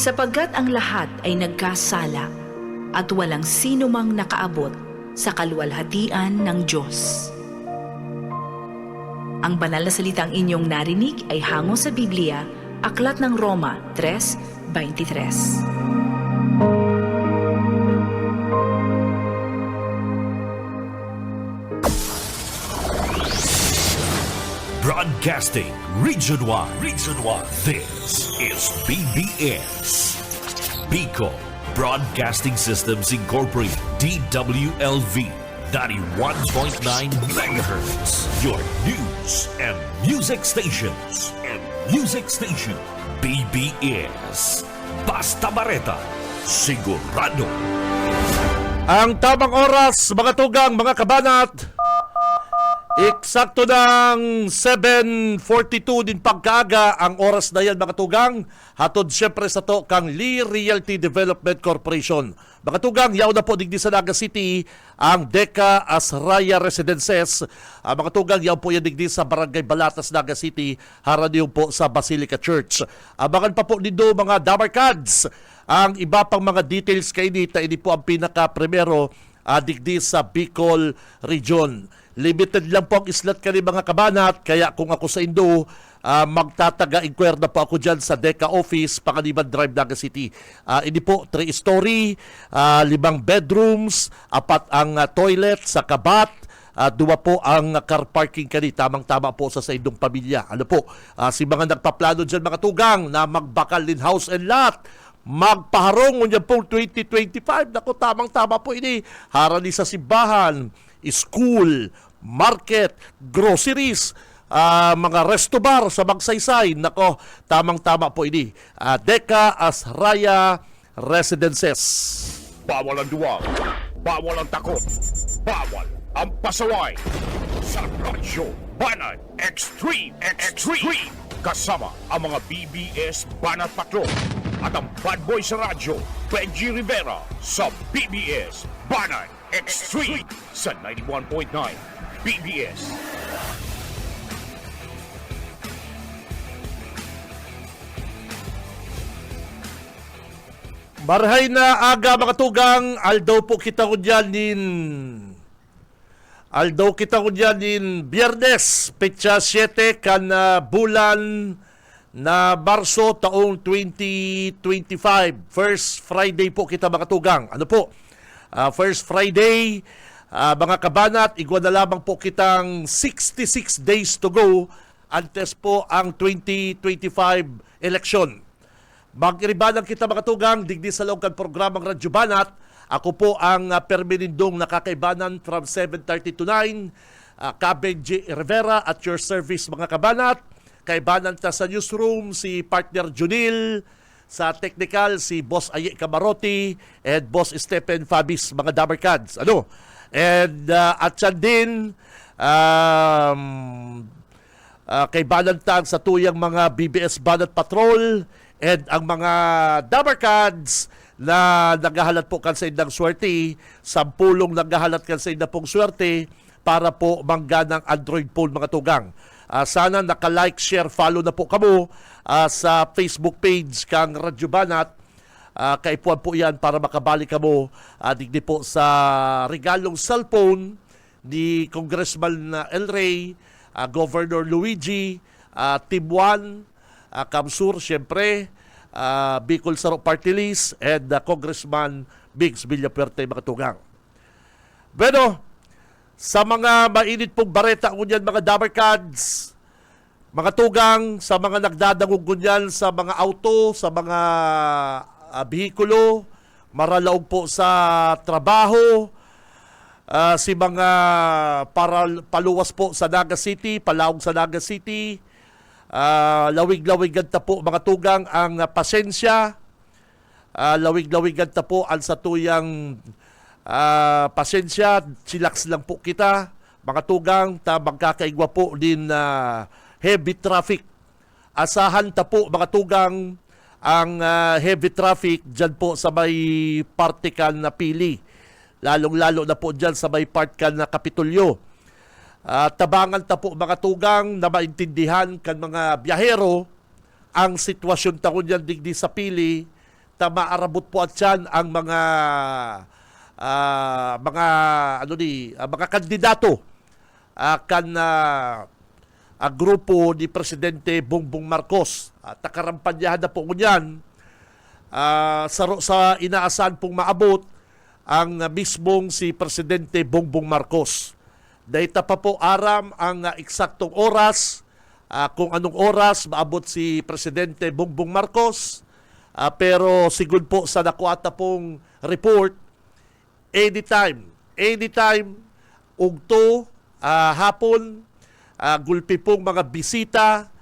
sapagkat ang lahat ay nagkasala at walang sino mang nakaabot sa kaluwalhatian ng Diyos. Ang banal na salitang inyong narinig ay hango sa Biblia, Aklat ng Roma 3:23. Broadcasting Region 1. This is BBS. Bicol Broadcasting Systems Incorporated. DWLV 91.9 MHz. Your news and music stations. BBS. Basta Bareta. Sigurado. Ang tamang oras, mga tugang, mga kabanat. Eksakto ng 7:42 din pagkaaga ang oras na yan, mga tugang. Hatod siyempre sa to kang Lee Realty Development Corporation. Mga tugang, yaw na po digdi sa Naga City ang Deca Asraya Residences. Mga tugang, yaw po yan digdi sa Barangay Balatas, Naga City, haraniyo po sa Basilica Church. Abangan pa po dito mga Dabarkads. Ang iba pang mga details kay Nita, ini po ang pinaka-primero digdi sa Bicol Region. Limited lang po ang slot kani mga kabanat, kaya kung ako sa Indo, magtataga-inquire na po ako dyan sa Deca Office, Pangaliban Drive, Naga City. Ini po, 3-story, 5 bedrooms, 4 ang toilet sa kabat, 2 po ang car parking kani, tamang-tama po sa indong pamilya. Ano po, si mga nagpaplano dyan mga tugang na magbakal din house and lot, magpaharong nyo pong 2025. Naku, tamang-tama po ini. Harani sa simbahan, school, market, groceries, mga resto bar sa Magsaysay. Nako, tamang-tama po ini. Deca Asraya Residences. Bawal ang duwag, bawal ang takot, bawal ang pasaway. Sa Radyo Banat Extreme. Kasama ang mga BBS Banat Patrol at ang bad boy sa radyo, Benji Rivera sa BBS Banat Extreme sa 91.9 BBS. Marhay na aga mga tugang, aldaw kita ko dyan Biyernes, petsa 7 kan bulan na Marso taong 2025. First Friday po kita mga tugang. Ano po? First Friday, mga kabanat, igwa na lamang po kitang 66 days to go antes po ang 2025 election. Mag-iribanan kita mga tugang, digdi sa longkan programang Radyo Banat. Ako po ang perminindong nakakaibanan from 7:30 to 9. Benji Rivera at your service mga kabanat. Kaibanan ta sa newsroom si partner Junil, sa technical si Boss Aye Camarote and Boss Stephen Fabis, mga Dabarkads. Ano? And at siya din kaibanan ta sa tuyang mga BBS Banat Patrol and ang mga Dabarkads na naghahalat po kan sa indang swerte, 10 naghahalat kan sa indang pong swerte para po mangganang Android phone mga tugang. Sana naka-like, share, follow na po kamo sa Facebook page kang Radyo Banat. Kaipuan po yan para makabalik kamo digdi po sa regalong cellphone ni Congressman El Rey, Governor Luigi, Team 1, Kamsur, syempre, Bicol Saro Party List, and Congressman Biggs Villapuerte mga tugang. Bueno, sa mga mainit pong bareta ngunyan mga Dabarkads, mga tugang, sa mga nagdadangog ngunyan sa mga auto, sa mga bihikulo, maralaog po sa trabaho, si mga paluwas po sa Naga City, palaog sa Naga City, lawig-lawigan ta po mga tugang ang pasensya, lawig-lawigan ta po ang satuyang pasensya, chillax lang po kita mga tugang, ta magkakaigwa po din heavy traffic. Asahan ta po mga tugang ang heavy traffic dyan po sa may partikan na pili, lalong-lalo na po dyan sa may part na Kapitolyo. Tabangan ta po mga tugang na maintindihan kan mga biyahero ang sitwasyon ta kunyan digdi sa pili ta maarabot po at yan ang mga kandidato kan ang grupo ni Presidente Bongbong Marcos. At nakarampanyahan na po ngunyan sa inaasahan pong maabot ang mismong si Presidente Bongbong Marcos. Dahita pa po aram ang eksaktong oras, kung anong oras maabot si Presidente Bongbong Marcos. Pero sigud po sa nakuata pong report, anytime, ugto, hapon, gulpi pong mga bisita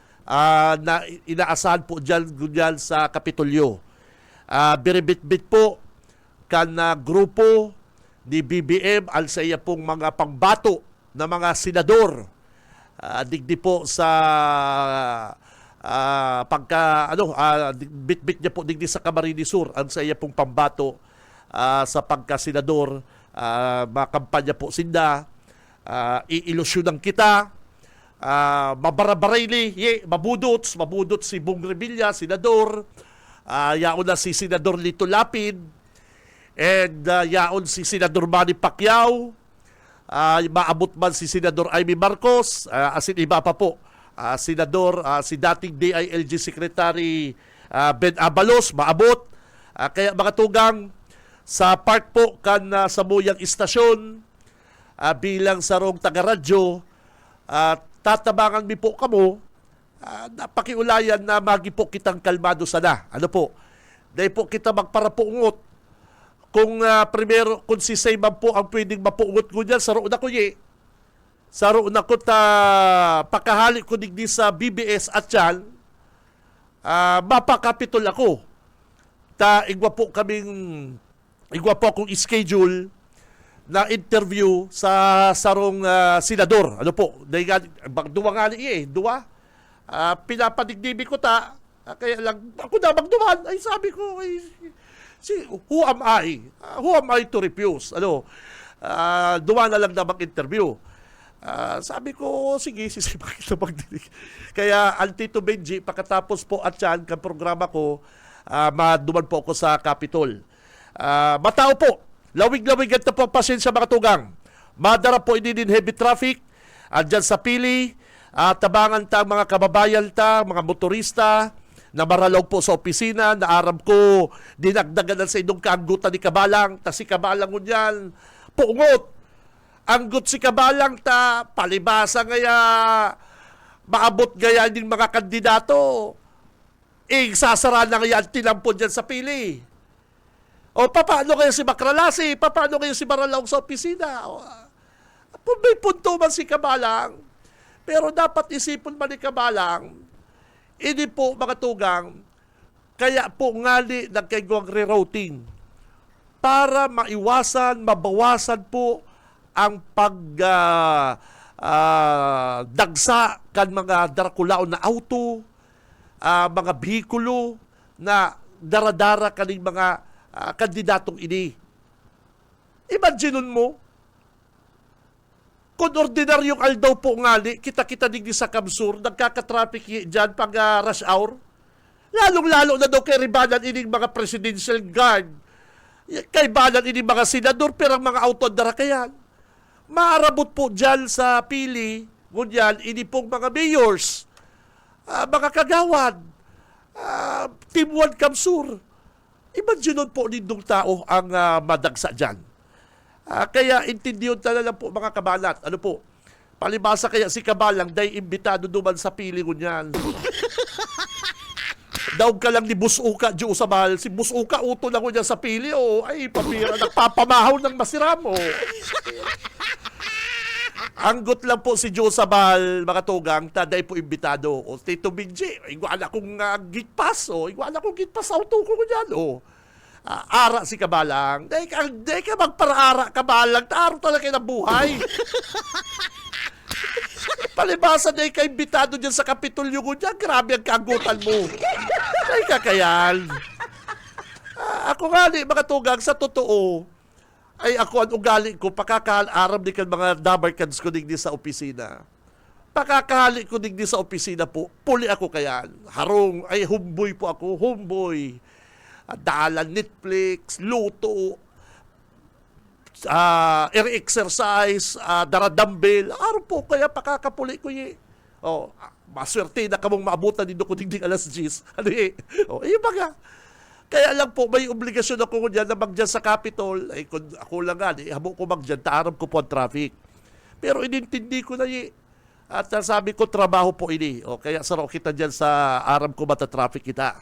na inaasahan po dyan sa Kapitolyo. Biribit-bit po kan grupo ni BBM al sa iya pong mga pangbato na mga senador. Digdi po sa bit-bit niya po digdi sa Camarines Sur ang sa iya pong pambato sa pagka-senador. Makampanya po sinda, iilusyonan kita, mabarabarayli, mabudot si Bong Revilla, senador, yaon na si Senador Lito Lapid, and yaon si Senador Manny Pacquiao, maabot man si Senador Amy Marcos, asin iba pa po, Senador, si dating DILG Secretary Ben Abalos, maabot. Kaya mga tugang, sa part po kan sa Muyang Istasyon, bilang sarong taga-radyo, tatabangan mi po kamo, napakiulayan na magi po kitang kalmado sana. Ano po? Dahil po kita magparapungot. Kung primero, kung si Sayman po ang pwedeng mapungot ko dyan, saro na ko Saro na ko pakahalik ko digdi sa BBS at yan, mapakapitol ako. Igwa po akong schedule na interview sa sarong senador. Ano po? Duwa nga duwa. Pinapadigdibi ko kaya lang, ako na magduman. Ay, sabi ko, who am I? Who am I to refuse? Duwa na lang na mag-interview. Sabi ko, sige, sisipak ito magdinig. Kaya, ang Tito Benji, pagkatapos po at yan, kang programa ko, maduman po ako sa Capitol. Matao po, lawig-lawig at po pasensya mga tugang. Madara po din heavy traffic, andyan sa pili, tabangan ta mga kababayan mga motorista, na maralaw po sa opisina, na aram ko, dinagdagan sa inyong kaanggutan ni Kabalang, si Kabalang ngunyan, pungot, anggut si Kabalang palibasa ngaya, maabot gaya din mga kandidato, sasara na ngaya tinampon dyan sa pili. O paano kayo si Macralasi? Paano kayo si Maralaw sa opisina? May punto man si Kabalang, pero dapat isipon man ni Kabalang, hindi po mga tugang, kaya po ngali nagkaigwang rerouting para maiwasan, mabawasan po ang dagsa kan mga darakulaon na auto, mga bihikulo na daradara kaning mga kandidatong ini. Imagine mo, kung ordinaryong aldaw po ngali, kita-kita digdi sa Kamsur, nagkakatraffic dyan pag rush hour, lalong-lalo na daw kay ribanan ining mga presidential guard, kay banan ining mga senador, pero mga auto darakayan. Maarabot po dyan sa pili, ngunyan, ini pong mga mayors, mga kagawad, Team 1 Kamsur. Imagine po nindong tao ang madagsa dyan. Kaya intindiyon talaga po mga kabalat. Ano po? Palibasa kaya si Kabalang day imbitado duman sa pili ngunyan. Daog ka lang ni Busuka, Diyo sa mahal. Si Busuka, uto na ko niya sa pili. Ay, papira, nagpapamahaw ng masiramo. Anggot lang po si Diyo sa mahal, mga tugang, taday po imbitado. Tito Benji, igwala kong gitpas. Igwala kong gitpas, auto ko niyan. Ara si Kabalang. Day ka magparaara, Kabalang. Taro talaga ng buhay. Palibasa day ka imbitado dyan sa Kapitolyo ko dyan. Grabe ang kagutan mo. Day ka kayan. Ako nga mga tugang, sa totoo, ay ako ang ugali ko, pakakaaram di kan mga dabarkans ko digdi sa opisina. Pakakahali ko digdi sa opisina po, puli ako kayan. Harong, ay humboy po ako, humboy. dalan Netflix, luto, air exercise, daradambil. Araw po, kaya pakakapuli ko ye. Oh, maswerte na kamong maabutan din ko dingding alas 10. Ano eh? Oh, yung baga. Kaya lang po, may obligasyon ako dyan na magdyan sa Capitol. Ay, kung ako lang nga, habo ko magdyan, taarap ko po ang traffic. Pero inintindi ko na ye. At sabi ko, trabaho po ini. O, kaya saro kita dyan sa aram ko mata-traffic kita.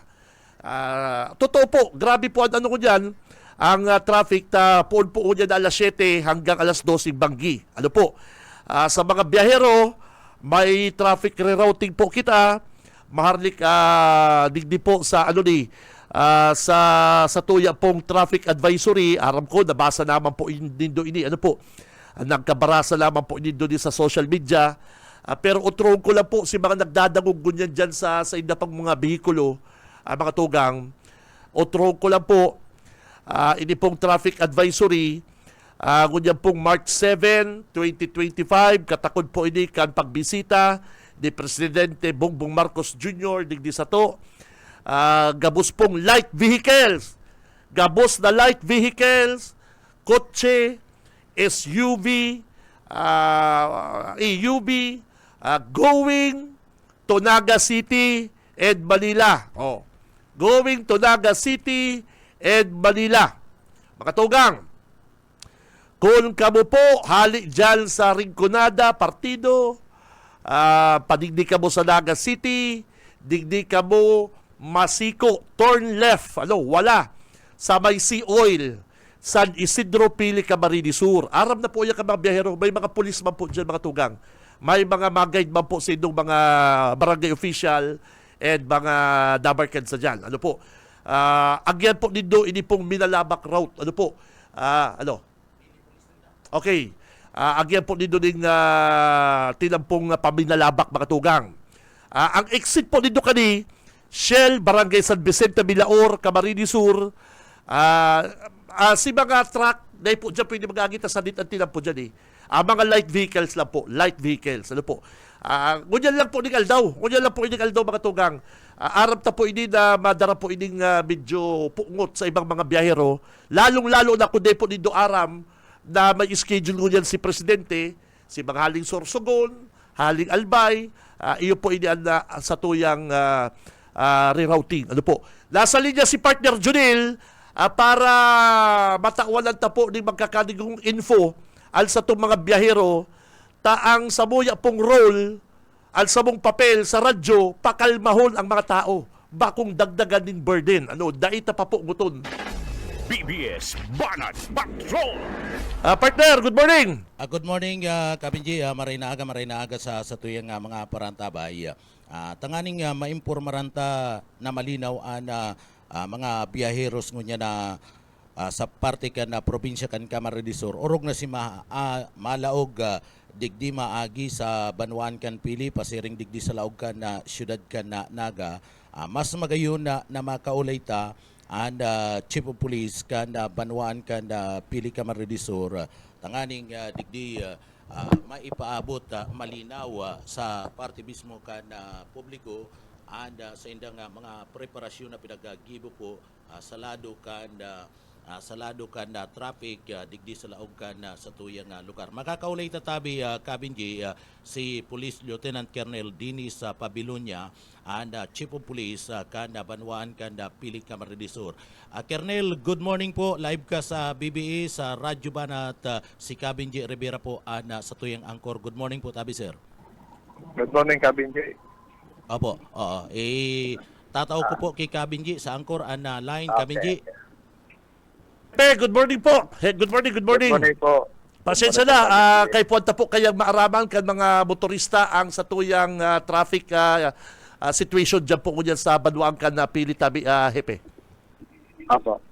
Totoo po, grabe po ang ano ko dyan. Ang traffic, poon po dyan alas 7 hanggang alas 12 Banggi. Ano po? Sa mga biyahero, may traffic rerouting po kita. Maharlik, digdi po sa ano ni, sa tuya pong traffic advisory. Aram ko, nabasa naman po nindo ini. Ano po? Nagkabarasa naman po nindo din sa social media. Pero utrong ko lang po si mga nagdadangog ganyan dyan sa inda pang mga bihikulo, mga tugang. Utrong ko lang po, ini pong traffic advisory, ganyan pong March 7, 2025, katakod po ini kan pagbisita ni Presidente Bongbong Marcos Jr. digdi sa to. Gabos pong light vehicles, gabos na light vehicles, kotse, SUV, EUV, going to Naga City and Manila. Oh. Going to Naga City and Manila. Mga tugang, kung kamo po hali dyan sa Rinconada, Partido, padigdi ka mo sa Naga City, digdi ka mo Masiko, turn left, wala, sa may Sea Oil, San Isidro, Pili, Camarines Sur. Aram na po yan ka mga biyahero, may mga pulis man po dyan mga tugang. May mga mag-guide man po sa inyong mga barangay official and mga dabarkan sa dyan. Ano po? Agyan po nindo, ini pong Minalabak route. Ano po? Okay. Agyan po nindo ng tinampong paminalabak mga tugang. Ang exit po nindo kani, Shell, Barangay San Vicente, Milaor, Camarines Sur. Si mga truck, dahil po dyan pwede mag-agita sa ditantinan po dyan eh. Mga light vehicles lang po. Light vehicles. Ano po? Ngunyan lang po iningal daw. Ngunyan lang po iningal daw mga tugang. Arap ta po ini na madara po ining medyo pungot sa ibang mga biyahero. Lalong-lalo na kundi po nindo aram na may schedule ngunyan si Presidente, si mga haling Sorsogon, haling Albay, iyo po ini sa tuyang rerouting. Ano po? Nasa linya si partner Junil para matawalan ta po ng magkakadigong info al sa itong mga biyahero, taang samuya pong role, al sa mong papel sa radyo, pakalmahon ang mga tao. Bakong dagdagan din burden. Daita pa po nguton. BBS Banat Patrol! Partner, good morning! Good morning, Kabinji. Maray na aga sa tuyang mga parantabay. Tanganing maimpormaranta na malinaw ang mga biyaheros ngunya na sa parte kan na probinsya kan Camarines Sur. Orog na si malaog digdi maagi sa Banwaan kan Pili, pasiring digdi sa laog kan na syudad kan na Naga. Mas magayon na makaulay ta and Chief of Police kan Banwaan kan Pili Camarines Sur. Tanganing digdi maipaabot malinaw sa parte mismo kan publiko and sa indang mga preparasyon na pinagagibo po sa lado kan traffic digdi sa laog kan sa tuyang lugar. Makakaulay tatabi Kabinji si Police Lieutenant Colonel Dinis Pabilonia and Chief of Police kan Banwaan kan Pili Camarines Sur. Colonel, good morning po. Live ka sa BBE sa Radyo Banat, si Kabinji Rivera po sa tuyang angkor. Good morning po tabi sir. Good morning, Kabinji. Opo, tataw ko po kay Kabinji sa angkor line. Kabinji. Good morning po. Good morning. Good morning po. Pasensya na, kay punta po kayang maaraman kan mga motorista ang sa tuyang traffic situation dyan po ngunyan sa Banwaan kan Pili tabi, Hepe. Apo.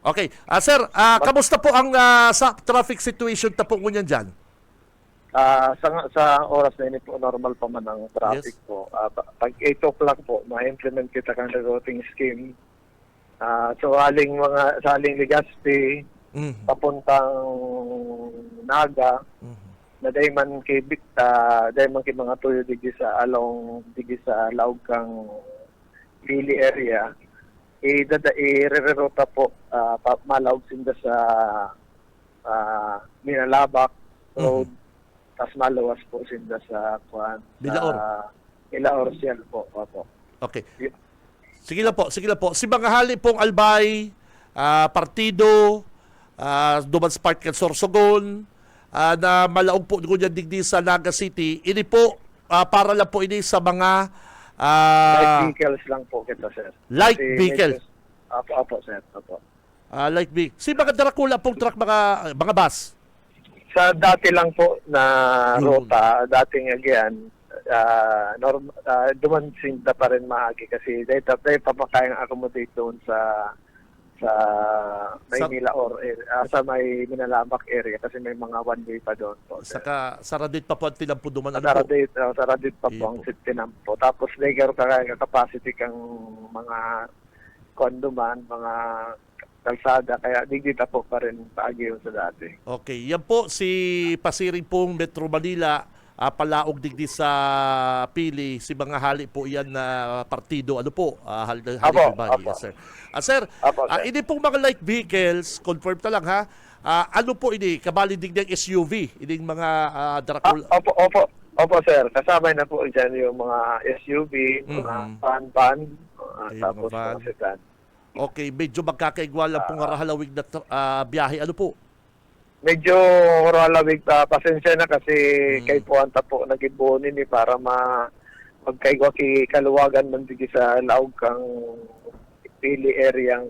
Okay. Sir, kamusta po ang sa traffic situation ta po ngunyan dyan? Sa oras na ini po, normal pa man ang traffic Yes. po. Pag 8 o'clock po, ma-implement kita kang routing scheme. So haling Legazpi, papuntang Naga, na day man kay Bicta, day man kay mga tuyo digi sa laog kang Pili area. i-re-ruta po malawag sinda sa Minalabak Road, tas malawas po sinda sa Milaor. Milaor Ciel po. Opo. Okay. Sige lang po. Si mga hali pong Albay, partido, Duman Spark at Sorsogon, na malaog po ngunyan digdi sa Naga City, ini po, para lang po ini sa mga Light vehicles lang po kita, sir. light Kasi vehicles. Opo, sir. Opo. Light vehicle. Si mga Dracula pong truck, mga bus. Sa dati lang po na Yun. ruta, dating again, dumansinda pa rin maagi kasi dahil pa makayang accommodate doon sa Maynila or sa may Minalabak area kasi may mga one way pa doon po. Saka saradit pa po ang tinampuduman. Ano po? Saradit pa po ang Iyo po. Tinam po. Tapos legal kaya capacity kang mga konduman, mga kalsada, kaya digdita po pa rin paagi yun sa dati. Okay. Yan po si Pasiring pong Metro Manila, palaog digdi sa pili, si mga hali po yan na partido. Ano po? Hali Apo, Albay. apo. Yes, sir. Sir, Apo, sir. ini pong mga light vehicles, confirm na lang ha, ano po ini? Kabali digdi ang SUV, ini mga Dracula. Opo, sir. Kasama na po dyan yung mga SUV, mga van, Okay, tapos mga van. mga sedan. Okay, medyo magkakaigwalang pong halawig na biyahe. Ano po? Medyo ralawig pa. Pasensya na kasi kay Puanta po nagibunin ni para magkaigwa kaluwagan man digi sa laog kang pili area ang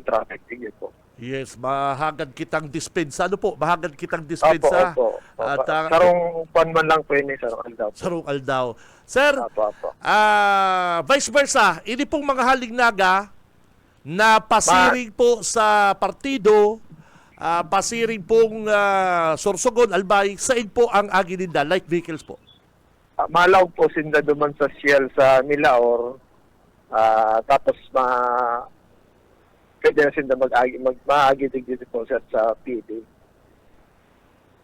traffic tigil po. Yes, mahagad kitang dispensa. Ano po? Mahagad kitang dispensa. Opo. At, Sarong pan man lang po yun sarong aldaw. Sarong aldaw. Sir, Opo. vice versa, ini pong mga haling naga na pasiring po sa partido, pasiring pong Sorsogon, Albay, saan po ang agininda? Light vehicles po. Malaw po sinda duman sa Ciel sa Milaor. Tapos pwede na sinda mag-aagi digdi po sir sa PD.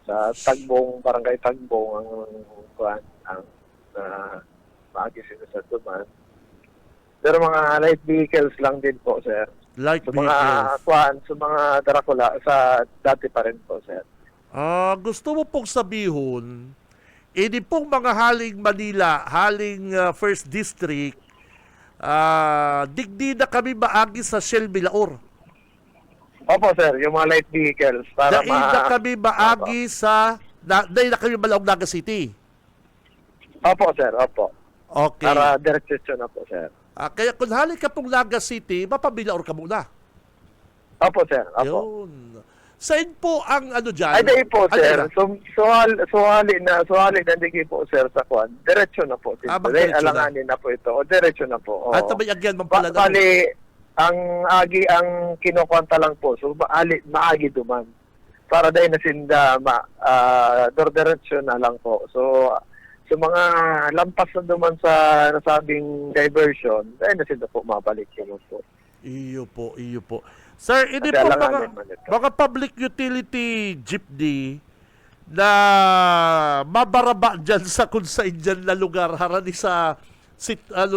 Sa Tagbong, Barangay Tagbong ang maagi sila sa Duman. Pero mga light vehicles lang din po, sir. Light Sa vehicles. sa mga Dracula, sa dati pa rin po, sir. Gusto mo pong sabihon, ini pong mga haling Manila, haling First District, digdi na kami maagi sa Shell Milaor. Opo, sir, yung mga light vehicles. Para Dahil na kami maagi sa, dahil na kami Malaog Naga City. Opo, sir, opo. Okay. Para direksyon na po, sir. Kaya kung halik ka pong Naga City, mapabilaor ka muna. Opo, sir, opo. Yun. Saan po ang ano dyan? Ay, dahil po, Ano sir. yan? Suhali na digi po, sir, sa kwan. Diretso na po. Magdiretso na. Alanganin na po ito. O, diretso na po. At may agyan man pala na. Bali, ang kinukwanta lang po, so maagi duman. Para dahil na sinda, diretso na lang po. So mga lampas na duman sa nasabing diversion, dahil na sinda po mabalik yun po. Iyo po. Sir, hindi Kasi po alanganin man ito. mga public utility jeepney na mabaraba dyan sa kung saan dyan na lugar, harani sa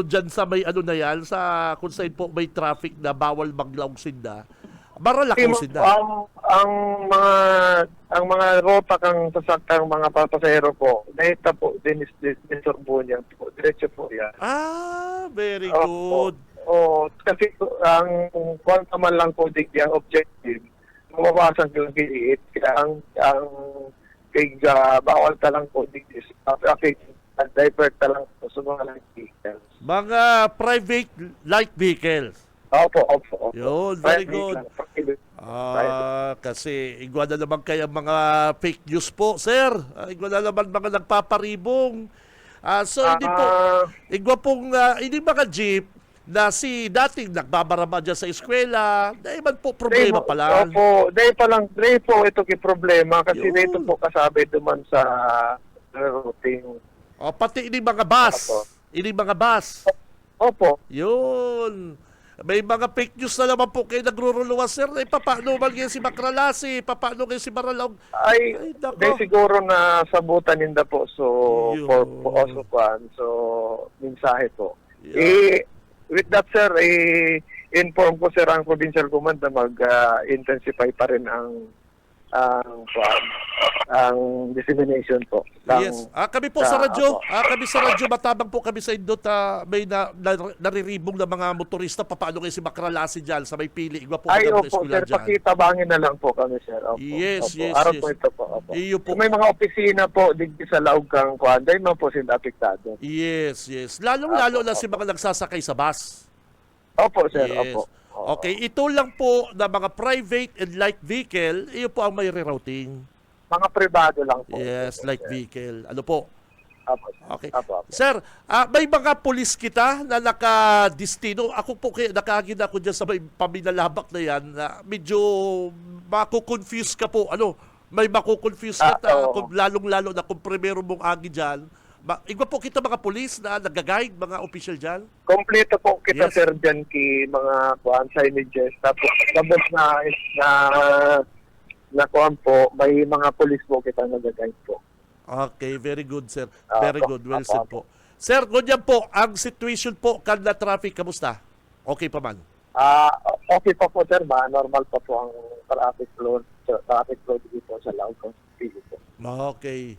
dyan sa may ano na yan, sa kung saan po may traffic na bawal maglaong sinda, maralak mo sinda. Ang mga rota kang sasakang mga pasahero po, dahita po, dinisturbo niya po. Diretso po yan. Very Opo. good. Kasi ang kwanta man lang po digdi ang objective, mabawasan ko lang kiliit. Kaya ang bawal ta lang po digdi. Divert ta lang po sa mga light vehicles. Mga private light vehicles. Opo. Yun, very Private good. lang. Private. Kasi igwa na naman kaya mga fake news po, sir. Igwa na naman mga nagpaparibong. So hindi po, igwa pong hindi mga jeep na si dating nagbabaraba dyan sa eskwela, dahil man po problema pala. Opo, dahil po ito problema kasi Yun. dito po kasabi duman sa routing. Pati ini mga bus. Opo. Ini mga bus. Opo. Yun. May mga fake news na naman po kayo nagruruluwas, sir. Paano man kayo si Macralasi? Paano kayo si Maralaog? Ay, nako. dahil siguro na sabutan ninda po so Yun. so mensahe po. Yeah. With that, sir, inform ko sir ang provincial command na mag-intensify pa rin ang dissemination po. Yes. Kami po sa radyo, Opo. kami sa radyo, matabang po kami sa Indot, may nariribong na mga motorista, paano kayo si Makralasi dyan sa may pili, igwa po Ay, kami ng opo, eskwela sir. dyan. Pakitabangin na lang po kami, sir. Opo, Yes, opo. yes, Araw yes. po ito po. Opo. Iyo po. Kung may mga opisina po, digdi sa laog kang kuanday, man po sila apektado. Yes, yes. Lalong-lalo Opo, na si mga nagsasakay sa bus. Opo, sir. Yes. Opo. Oo. Okay, ito lang po na mga private and light vehicle, iyo po ang may rerouting. Mga privado lang po. Yes, light vehicle. Ano po? Opo. Okay. Opo, opo. Sir, may mga pulis kita na nakadistino. Ako po kaya nakagin ako dyan sa may paminalabak na yan na medyo makukonfuse ka po. Ano? May makukonfuse ka Oo. lalong-lalo na kung primero mong agi dyan. Igwa po kita mga pulis na nag-guide, mga official dyan. Kompleto po kita, Yes. sir, dyan mga kuan signages. Tapos, tapos na kuan po, may mga polis po kita nag-guide po. Okay, very good, sir. Apo, Very good. Well apo, said apo. po. Sir, ganyan po, ang situation po, kada traffic, kamusta? Okay pa man? Okay pa po, sir. Normal pa po ang traffic flow dito sa Laog City po. Okay.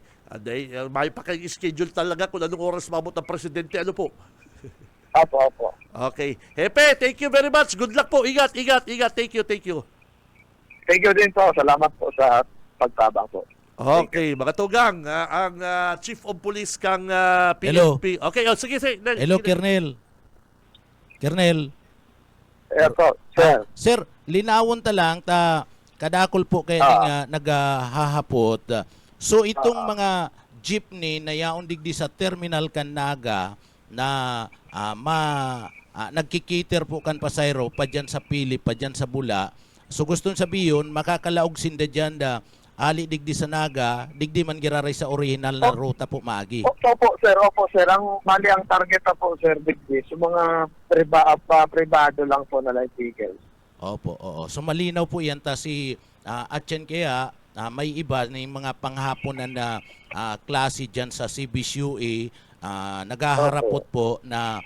May pa kayong schedule talaga kung anong oras mabot ang presidente. Ano po? Opo, opo. Okay. Hepe, thank you very much. Good luck po. Ingat, ingat, ingat. Thank you, thank you. Thank you din po. Salamat po sa pagtabang po. Okay, mga tugang, ang Chief of Police kang Hello. PNP. Okay, sige, sige. Hello, Kernel. Kernel. Po, sir. Sir, linawon ta lang kadakol po kay naghahapot. So itong mga jeepney na yaon digdi sa Terminal Canaga na nagkikiter po kan pasayro pa dyan sa Pili, pa dyan sa Bula. So gustong sabiyon, makakalaog sinda dyan ali digdi sa Naga, digdi man giraray sa original na ruta po maagi. Opo, sir. Opo, sir. Ang mali ang target na po, sir, digdi. So mga privado lang po na light vehicles. Opo, oo. So malinaw po yan si Atchen kaya may iba na yung mga panghapon na klase dyan sa CBCUA naghaharapot po na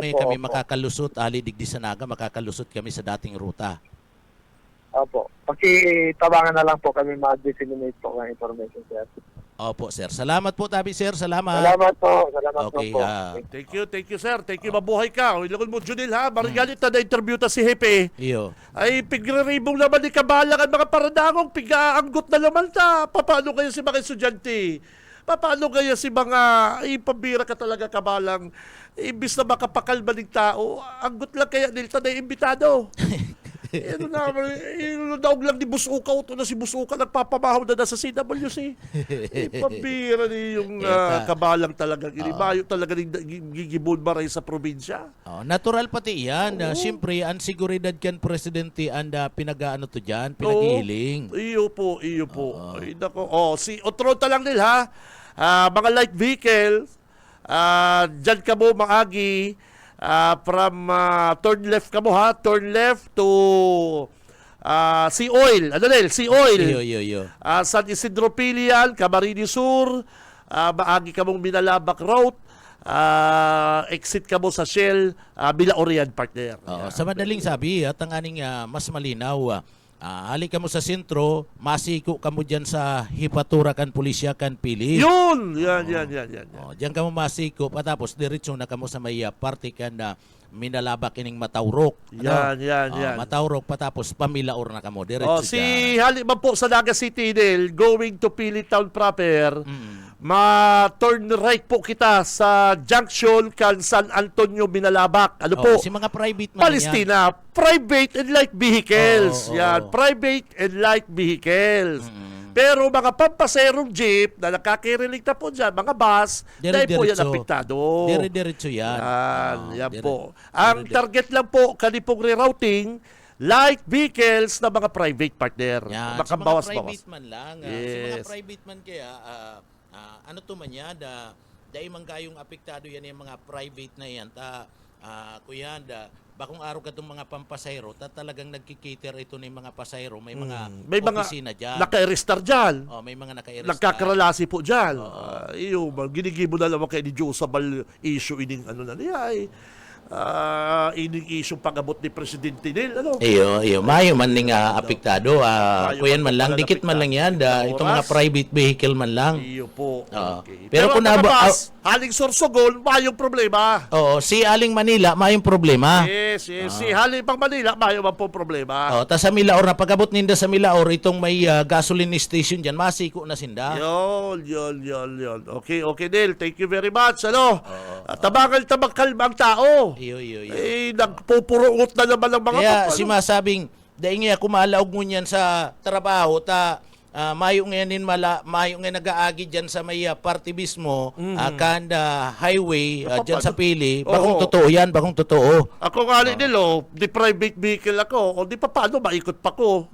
may opo, kami opo. makakalusot, ali digdi sa Naga, makakalusot kami sa dating ruta. Opo. Pakitabangan na lang po kami mag-disseminate po ng information, sir. Opo, sir. Salamat po, Tabi, sir. Salamat. Salamat po. Salamat Okay, po. Thank you, sir. Thank you, mabuhay ka. Ilagol mo, Junil, ha? Marigalit na na-interview ta si Hepe. Iyo. Ay, pigre-ribong naman ni Kabalang ang mga paradangong, pigaanggot na naman ta. Paano kayo si mga estudyante? Paano kayo si mga, pambira ka talaga, Kabalang. Imbis na makapakalma ng tao, anggot lang kaya nilta na imbitado. Daog lang ni Busukaw. Ito na si Busukaw nagpapamahaw na sa CWC. Pambira ni yung Kabalang talaga. Inibayo talaga gigibon maray sa probinsya. Natural pati yan. Siyempre, ang seguridad kan presidente pinag-ano to dyan, pinag-ihiling. Iyo po. Ay, nako. Si Otronta lang nila, ha? Mga light vehicle, dyan ka mo maagi, from turn left ka mo, ha? Turn left to Sea Oil. Ano nil? Sea Oil. Iyo. San Isidro Pilian, Camarines Sur, maagi ka mong Minalabak Road, exit ka mo sa Shell, Bilaorian partner. Sa madaling sabi, at ang aning mas malinaw, halik ka mo sa sentro, masiko ka mo dyan sa Hipatura kan Pulisya kan Pili. Yun! Yan. Diyan ka mo masiko, patapos diretso na ka mo sa may parte kan Minalabak ining Mataurok. Yan. Mataurok, patapos Pamilaor na ka mo. Diretso Si Halima po sa Naga City, Nil, going to Pili Town proper, ma-turn right po kita sa junction kan San Antonio, Binalabak. Ano po? Si mga private man Palestina, private and light vehicles. Yan, private and light vehicles. Pero mga pampaserong jeep na nakakirilig na po dyan, mga bus, dahil po yan apektado. Diretso yan. Yan po. Ang target lang po, kanipong rerouting, light vehicles na mga private partner. Yan. Baka Sa mga bawas-bawas. private man lang. Sa mga private man kaya, ano to man yan, dahil man kayong apektado yan yung mga private na yan. Kuya, bakong araw ka itong mga pampasayro, talagang nagkikater ito ng mga pasayro. May mga opisina dyan. Naka-register dyan. May mga naka-register. Nagkakaralasi po dyan. Ginigibo na naman kayo ni Joe Sabal issue ining ano na niya. ining isyong pag-abot ni Presidente Nil. Ano? Iyo, mayo man ning apektado. Mayo Kuyan man man lang, pala dikit man lang yan. Itong mga Oras? private vehicle man lang. Iyo po. Oo. Okay. Pero kung mga nabo- bas, haling Sorsogon, mayong problema. Oo, si Aling Manila, mayong problema. Yes. Si haling pang Manila, mayong man po problema. Oh, ta sa Milaor na pagabot ninda sa Milaor itong may gasoline station diyan masiko na sinda. Yun. Okay, Nil. Thank you very much. Ano? Tabangal kalma ang tao. Iyo. Nagpupuruot na naman ng mga Kaya kapal. si masabing daing nga kumalaog mo niyan sa trabaho ta mayo ngayon mayo nga nagaagi diyan sa may party mismo kanda highway diyan sa Pili. Bakong Oo. totoo yan, bakong totoo. Ako nga nilo, di private vehicle ako, o di pa paano, maikot pa ko.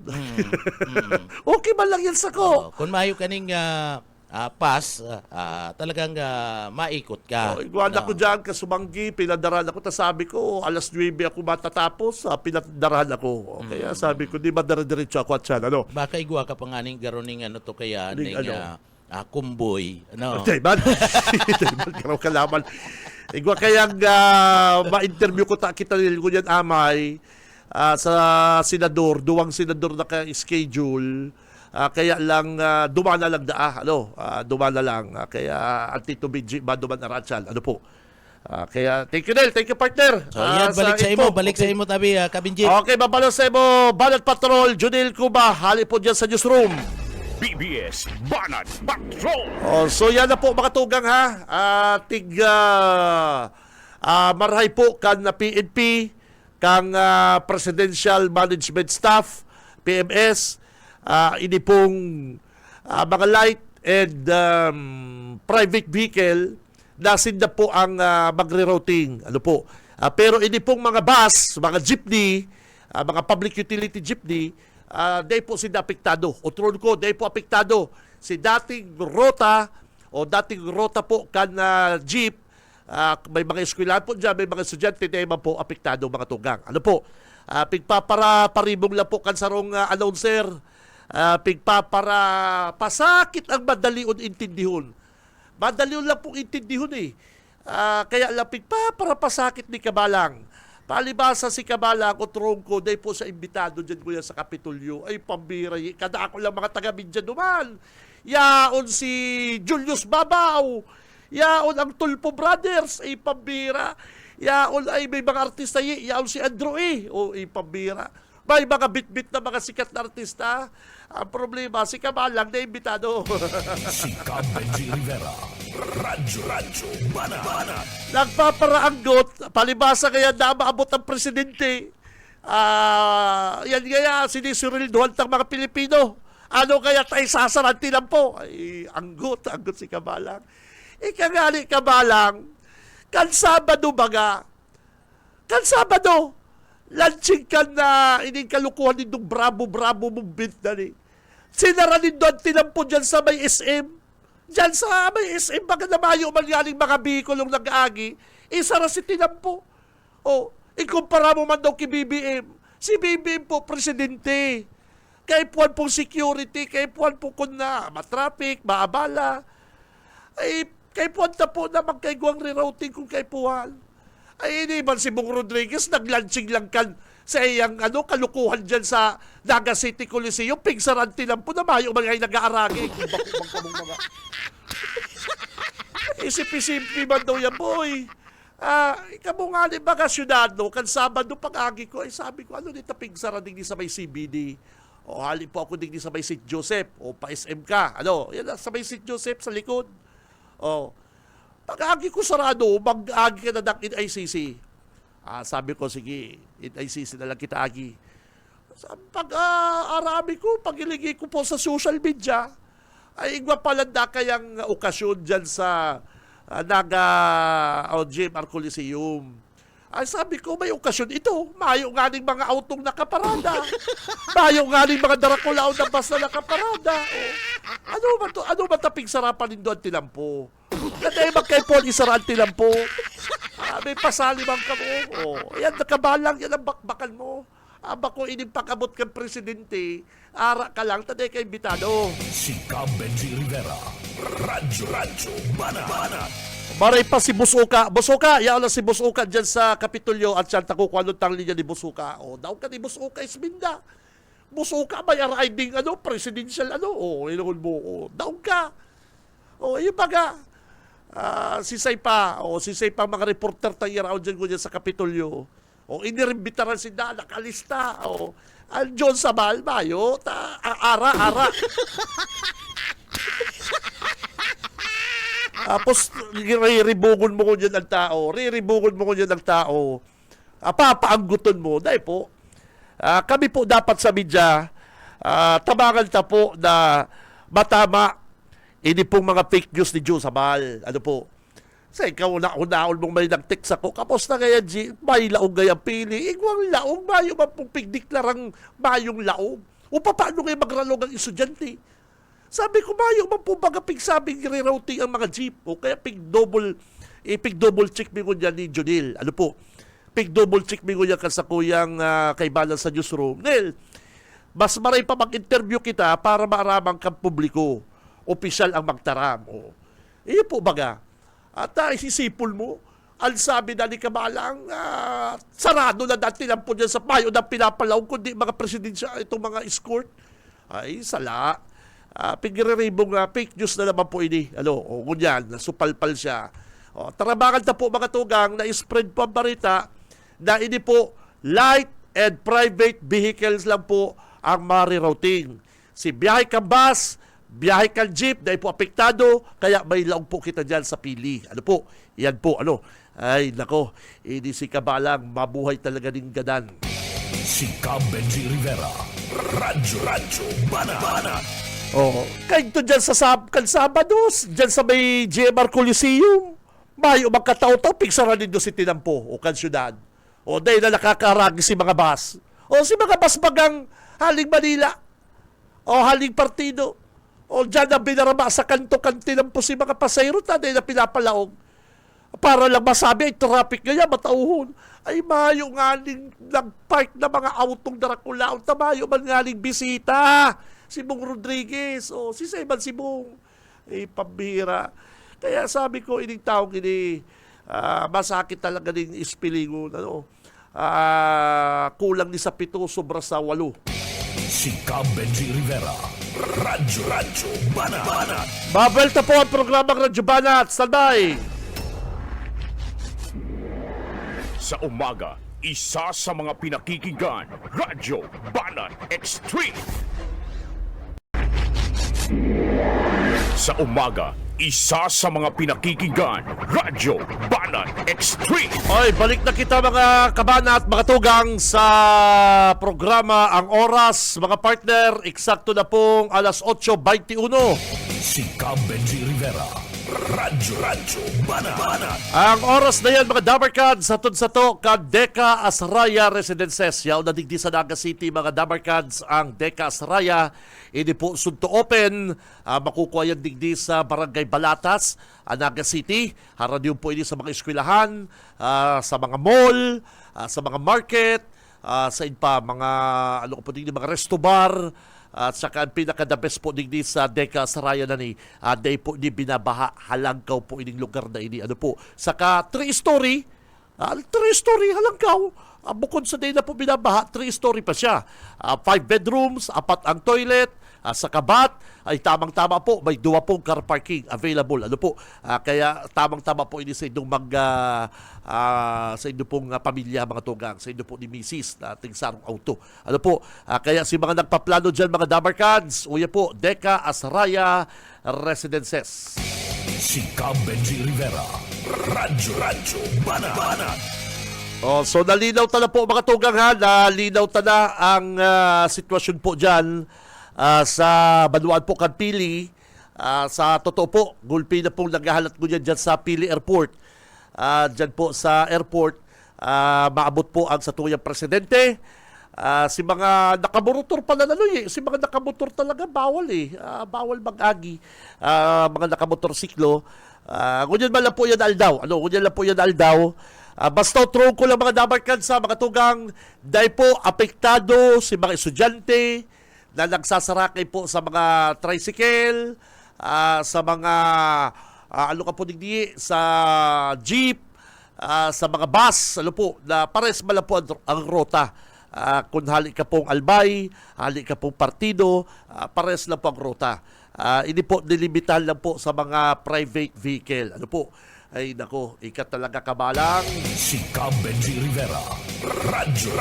Okay man lang yan sa ko. Kung mayo kaning pass talagang maikot ka. Iguan ako dyan, kasumanggi, pinadaran ako, tas sabi ko, alas 9 ako matatapos, pinadaran ako. Kaya sabi ko, di ba dire-diretso ako at siya, ano? Baka igwa ka pa nga ning garoning ano to kaya Ning ning ano? kumboy. Ano? Dayman, karaw kalaman. Igwa kayang ma-interview ko kita nilgo yan, Amay, sa senador, duwang senador na ka-schedule. Kaya lang dumana lang dumana lang. Kaya Antito BG ba duman Arachal, ano po. Kaya thank you Nel, thank you partner. So yan, balik sa imo, tabi Kabinjit. Okay, babalo sa imo, Banat Patrol, Junil Cuba, hali po dyan sa newsroom. BBS Banat Patrol. So yan na po mga tugang ha. Marhay po kan na PNP, kang Presidential Management Staff, PMS, ini pong mga light and private vehicle nasin na po ang magre-routing. Ano po? Pero ini pong mga bus, mga jeepney, mga public utility jeepney, day po si apektado. O tron ko, day po apektado. Si dating rota po kan jeep, may mga eskwelahan po dyan, may mga estudyante, day po apektado mga tugang. Ano po? Pigpapara paribong lang po kan sarong announcer. Pigpapara pasakit ang madalion intindihon. Madalion lang pong intindihon eh. Kaya lang pigpapara pasakit ni Kabalang. Palibasa si Kabalang o Tronco, dahil po sa imbitado dyan kuya sa Kapitolyo, ay pambira. Kada ako lang mga taga-Bidya duman. Yaon si Julius Babaw. Yaon ang Tulpo Brothers, ay pambira. Yaon ay may mga artista, yaon si Andrew o ay pambira. May mga bit-bit na mga sikat na artista. Ang problema, si Kabalang na imbitado. Si Benji Rivera, Radyo Banat. Nagpaparaanggot, palibasa kaya na maabot ang presidente. Yan kaya, sinisirilduhan ng mga Pilipino. Ano kaya tayo sasaranti lang po? Ay, anggot si Kabalang. Ikagali Kabalang, kan Sabado baga, lansing ka na ining kalukuhan nitong bravo mong bint na ni. Sinara din doon tinampo dyan sa may SM. Dyan sa may SM, baka namayo man galing mga bihikulong nag-agi, isara si tinampo. O, ikumpara mo man daw kay BBM. Si BBM po, presidente. Kay puwan pong security, kay puwan po kung na matraffic, maabala. Ay, kay puwan na po na magkaiguang rerouting kung kay puwan. Ay, hindi man si Bong Rodriguez naglansing lang kan sa iyang kalukuhan dyan sa Naga City Coliseum. Pigsaranti lang po na mayo mga nag-aaragi. Kubak-kubak ka mong mga... Isip-isip man daw yan, boy. Ikaw nga ni mga syudado, kan Sabado pag-agi ko, ay sabi ko, ano nita pigsaran din sa may CBD? O hali po ako din sa may St. Joseph, o pa SM ka. Yan sa may St. Joseph sa likod. O, pag-agi ko sarado, mag-agi ka na ng ICC. Sabi ko, sige, ICC na lang kita agi. Pag-arami ko, pag-iligi ko po sa social media, ay igwa pala na kayang okasyon dyan sa GMR Coliseum. Ay ano ko, may okasyon ito. Mayo nga ning mga autong nakaparada. Mayo nga ning mga darakulaw na basta nakaparada. Ano ba taping sarapan nindo ang tinampo? Kada magkaipon, isaraan tinampo. May pasali bang ka mo? Yan, nakabalang, yan ang bakbakan mo. Bako inimpakabot kang presidente, ara ka lang, taday ka imbitado. Si Benji Rivera, Radyo Banat. Maray pa si Busuka. Busuka, yaw na si Busuka dyan sa Kapitolyo at siya tako kung anong tangli niya ni Busuka. O, daw ka ni Busuka isminda. Busuka, may riding, presidential, inuhon mo. O, daw ka. O, yung baga, sisay pa mga reporter tayo raw dyan ko dyan sa Kapitolyo. O, inirimitaran si na, nakalista. O, ang John Sabal, mayo, ara. Tapos, riribungon mo ko dyan ang tao. Papaangguton mo. Dahil po, kami po dapat sa media, tabangan ta po na matama ini pong mga fake news ni Joe Sabal. Ano po? Sa ikaw naon mong may nag-text ako, kapos na kaya, may laong gayang pili. Igwang laong, mayo man pong pigdiklarang mayong laong. O paano kayo magralog ang estudyante? Sabi ko, mayo man po baga pigsabing rerouting ang mga jeep. O kaya pig-double check mi ko dyan ni Junil. Ano po? Pig-double check mi ko dyan kasakuyang kaibalan sa newsroom. Nel, mas maray pa mag-interview kita para maaramang kang publiko. Opisyal ang magtaram. O. Iyo po baga. At isisipol mo, ang sabi na ni Kamalang, sarado na dati lang po dyan sa payo na pinapalaw, kundi mga presidensya, itong mga escort. Ay, sala. Pigriribong fake news na naman po ini. Kunyan, nasupalpal siya. Tarabangan na po mga tugang na spread po ang barita na ini po light and private vehicles lang po ang marirouting. Si biyahe kang bus, biyahe kang jeep, dahil po apektado, kaya may laong po kita dyan sa pili. Yan po, Ay, nako, ini si Kabalang, mabuhay talaga ng ganan. Si Benji Rivera, Radyo Banat. Kahit ito dyan sa Sabados, dyan sa may GMR Coliseum, mayo magkataw-taw, pigsaran din doon si Tinampo o kansyudad. Dahil na nakakaragi si mga bus. Si mga bus bagang haling Manila, haling partido, dyan na binarama sa kanto-kantinampo si mga pasayro na dahil na pinapalaog. Para lang masabi, ay traffic ngayon, matauhon. Ay mayo ngaling nag-park na mga autong Draculaon, tamayo man ngaling bisita. Si Bong Rodriguez, si Seban si Bong. Pambira. Kaya sabi ko, ining taong ini, masakit talaga din ispilingon. Kulang ni sa 7, sobra sa 8. Si Benji Rivera, Radyo Banat. Babelta po ang programang Radyo Banat. Standby! Sa umaga, isa sa mga pinakikinggan, Radyo Banat Extreme. Sa umaga, isa sa mga pinakikinggan, Radyo Banat Extreme. Balik na kita mga kabanat, mga tugang sa programa Ang Oras. Mga partner, eksakto na pong alas 8:21. Si Benji Rivera, Radyo Banat. Ang oras na yan mga Dabarkads, hatod sa to, Deka Asraya Residences. Yaw na digdi sa Naga City mga Dabarkads, ang Deka Asraya. Ini po sunto open, makukuha yan digdi sa Barangay Balatas, Naga City. Haran yun po ini sa mga eskwelahan, sa mga mall, sa mga market, sa inpa, mga, mga resto bar, at saka ang pinaka-the best po digdi sa Deka Saraya na ni day po ni binabaha halangkaw po ining lugar na ini saka 3-story halangkaw bukod sa day na po binabaha 3-story pa siya 5 bedrooms 4 ang toilet sa kabat ay tamang-tama po may 2 pong car parking available kaya tamang-tama po ini sa inyong sa inyong pong pamilya mga tugang sa inyong po ni Mrs. na ating sarong auto kaya si mga nagpaplano dyan mga Dabarkads uya po Deka Asraya Residences. Si Benji Rivera, Radyo Banat. So nalinaw ta na po mga tugang nalinaw ta na ang sitwasyon po dyan sa Banuan po Kanpili. Sa totoo po, gulpi na pong naghahalat ko dyan sa Pili Airport. Dyan po sa airport, maabot po ang satuyang presidente. Si mga nakamotor pala si mga nakamotor talaga bawal bawal mag-agi. Mga nakamotorsiklo. Ngunyan man lang po yan aldaw. Ngunyan lang po yan aldaw. Basta true ko lang mga Dabarkads sa mga tugang dahil po apektado si mga estudyante na nagsasarakay po sa mga tricycle, sa mga ano ka po digdi sa jeep, sa mga bus, ano po, na pares mala po ang rota. Kung hali ka pong albay, hali ka pong partido, pares lang po ang rota. Hindi po nilimitahan lang po sa mga private vehicle. Ano po, ay nako, ikat talaga kabalang. Si Cab Benji Rivera. Radyo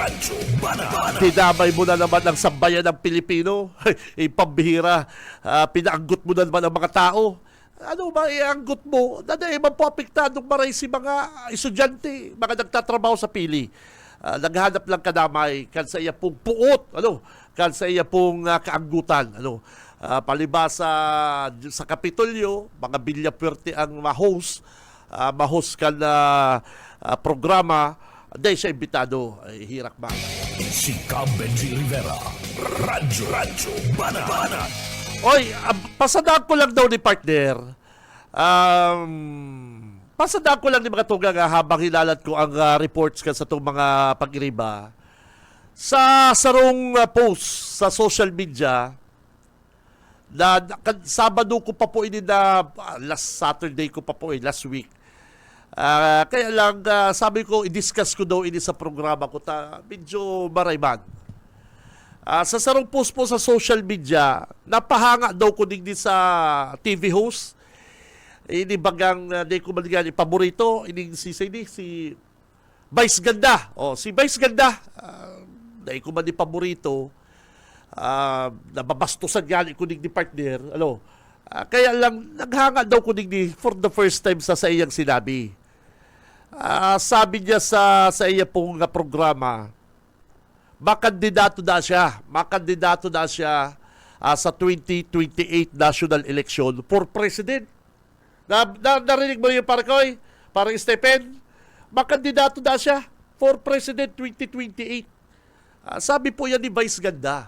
Banat. Dinamay mo na naman ang sambayan ng Pilipino. Pambihira. Pinaanggot mo na naman ang mga tao. Ano ba ianggot mo? Nanay man po apektadong maray si mga estudyante, mga nagtatrabaho sa pili. Naghanap lang kadamay kan sa iya pong puot, kan sa iya pong kaanggutan, palibasa sa Kapitolyo, mga Villa Puerte ang ma-host kan programa, dahil siya imbitado, ay hirak ba. Si Cab Benji Rivera. Radyo Banat. Oy, pasadaan ko lang daw ni partner. Pasadaan ko lang ni mga tugang habang hilalat ko ang reports ka sa itong mga pag-iriba. Sa sarong post sa social media, na Sabado ko pa po ini na last Saturday ko pa po last week. Kaya lang sabi ko i-discuss ko daw ini sa programa ko medyo marayman. Sa sarong post po sa social media, napahanga daw ko din sa TV host. Ini bagang di ko maligan paborito, ini si Vice Ganda. Si Vice Ganda, di ko man di paborito. Nababastusan gali ko di partner. Kaya lang naghanga daw ko di for the first time sa iyang sinabi. Sabi niya sa iya pong programa, makandidato na siya sa 2028 national election for president. Narinig mo yung parang Stephen? Makandidato na siya for president 2028. Sabi po yan ni Vice Ganda.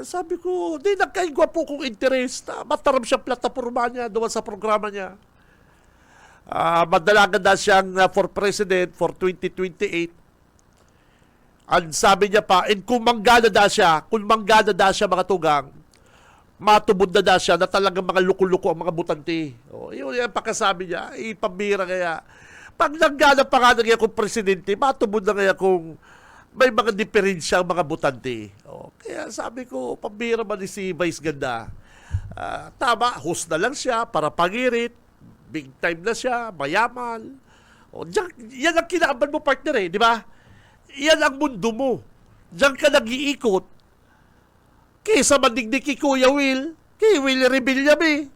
Sabi ko, di nagkaigwa po kong interest. Mataram siya plataforma niya doon sa programa niya. Madalagan na siyang for president for 2028. Ang sabi niya pa, kung manggana na siya mga tugang, matubod na siya na talagang mga luko-luko ang mga butante. Yun yung pakasabi niya, ipambira kaya. Pag nanggana pa nga na kung presidente, matubod na kaya kung may mga diferensya ang mga butante. Kaya sabi ko, pambira man si Vice Ganda. Tama, host na lang siya para pangirit. Big time na siya, mayaman. Yan ang kinaaban mo, partner di ba? Yan ang mundo mo. Diyan ka nag-iikot. Kaysa mandigdig kay Kuya Will, kay Will Rebillame.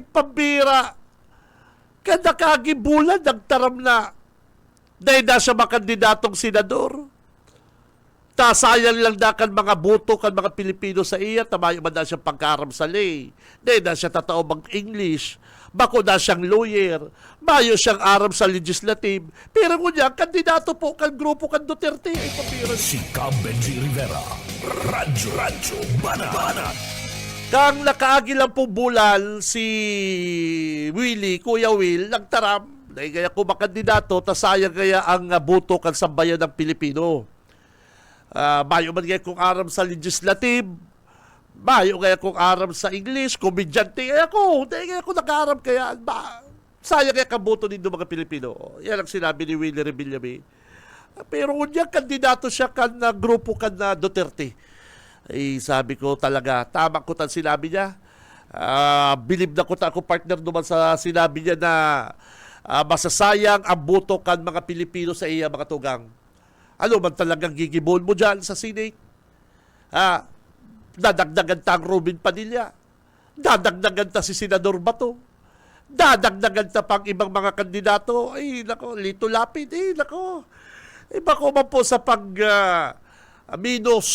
Pambira. Kada kagibulan, nagtaram na. Dahil na siya makandidatong senador. Sayang lang na kan mga boto, kan mga Pilipino sa iya, tamayo man na siya pagkaram sa lay. Dahil na siya tatao mag-English. Bako na siyang lawyer, mayo siyang aram sa legislative, pero ngunya, kandidato po kan grupo kan Duterte, papiran. Si Cab Benji Rivera. Radyo Banat. Kang nakaagi lang po bulan si Kuya Will, nagtaram, dahil kaya kung makandidato, sayang kaya ang boto kan sambayan ng Pilipino. Mayo man kaya kung aram sa legislative, mayo kaya kung aram sa English, komedyante kaya ko, dahil kaya ko nag-aram kaya, sayang kaya kaboto nito mga Pilipino. Yan ang sinabi ni Willie Rebillame. Pero kung yan, kandidato siya kan na grupo kan na Duterte. Sabi ko talaga, tama ko tan sinabi niya. Bilib na ko ako partner naman sa sinabi niya na masasayang ang boto kan mga Pilipino sa iya mga tugang. Ano man talagang gigibon mo dyan sa Senate? Dadagdagan ta ang Robin Padilla. Dadagdagan ta si Senador Bato. Dadagdagan ta pang ibang mga kandidato. Lito Lapid. Bako man po sa minus.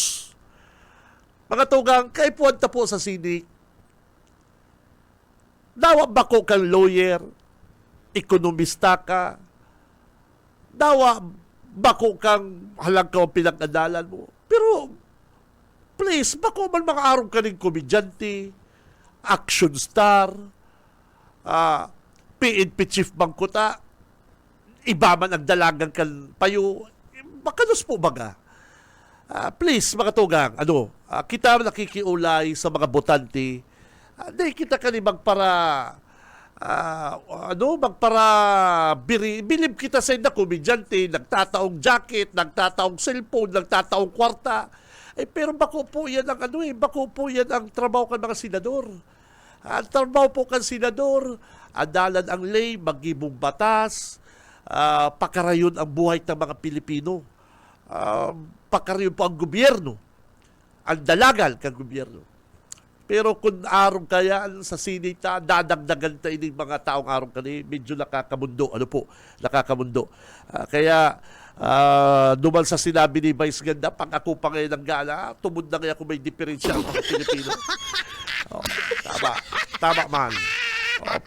Mga tugang, kaipuan ta po sa Senate. Dawa bako kang lawyer, ekonomista ka. Dawa bako kang halangkaw pinag-adalan mo. Pero please, bako man mga araw ka rin komedyante, action star, PNP chief bangkuta, iba man ang dalagang kan payo, makanos po baga? Please, mga tugang, kita nakikiulay sa mga botante, di kita kanibang para bilib kita sa na komedyante, nagtataong jacket, nagtataong cellphone, nagtataong kwarta. Pero bako po yan ang bako po yan ang trabaho kan mga senador. Ang trabaho po kan senador, adalan ang lay, magibong batas, pakarayon ang buhay ng mga Pilipino. Pakarayon po ang gobyerno, ang dalagal kang gobyerno. Pero kung arong kaya sa sinita, dadagdagan tayo ng mga taong arong kani, medyo nakakamundo. Nakakamundo. Kaya, dumal sa sinabi ni Vice Ganda, pag ako pa ngayon ng gala, tumod na kaya kung may diferensya ang mga Pilipino. Tama man.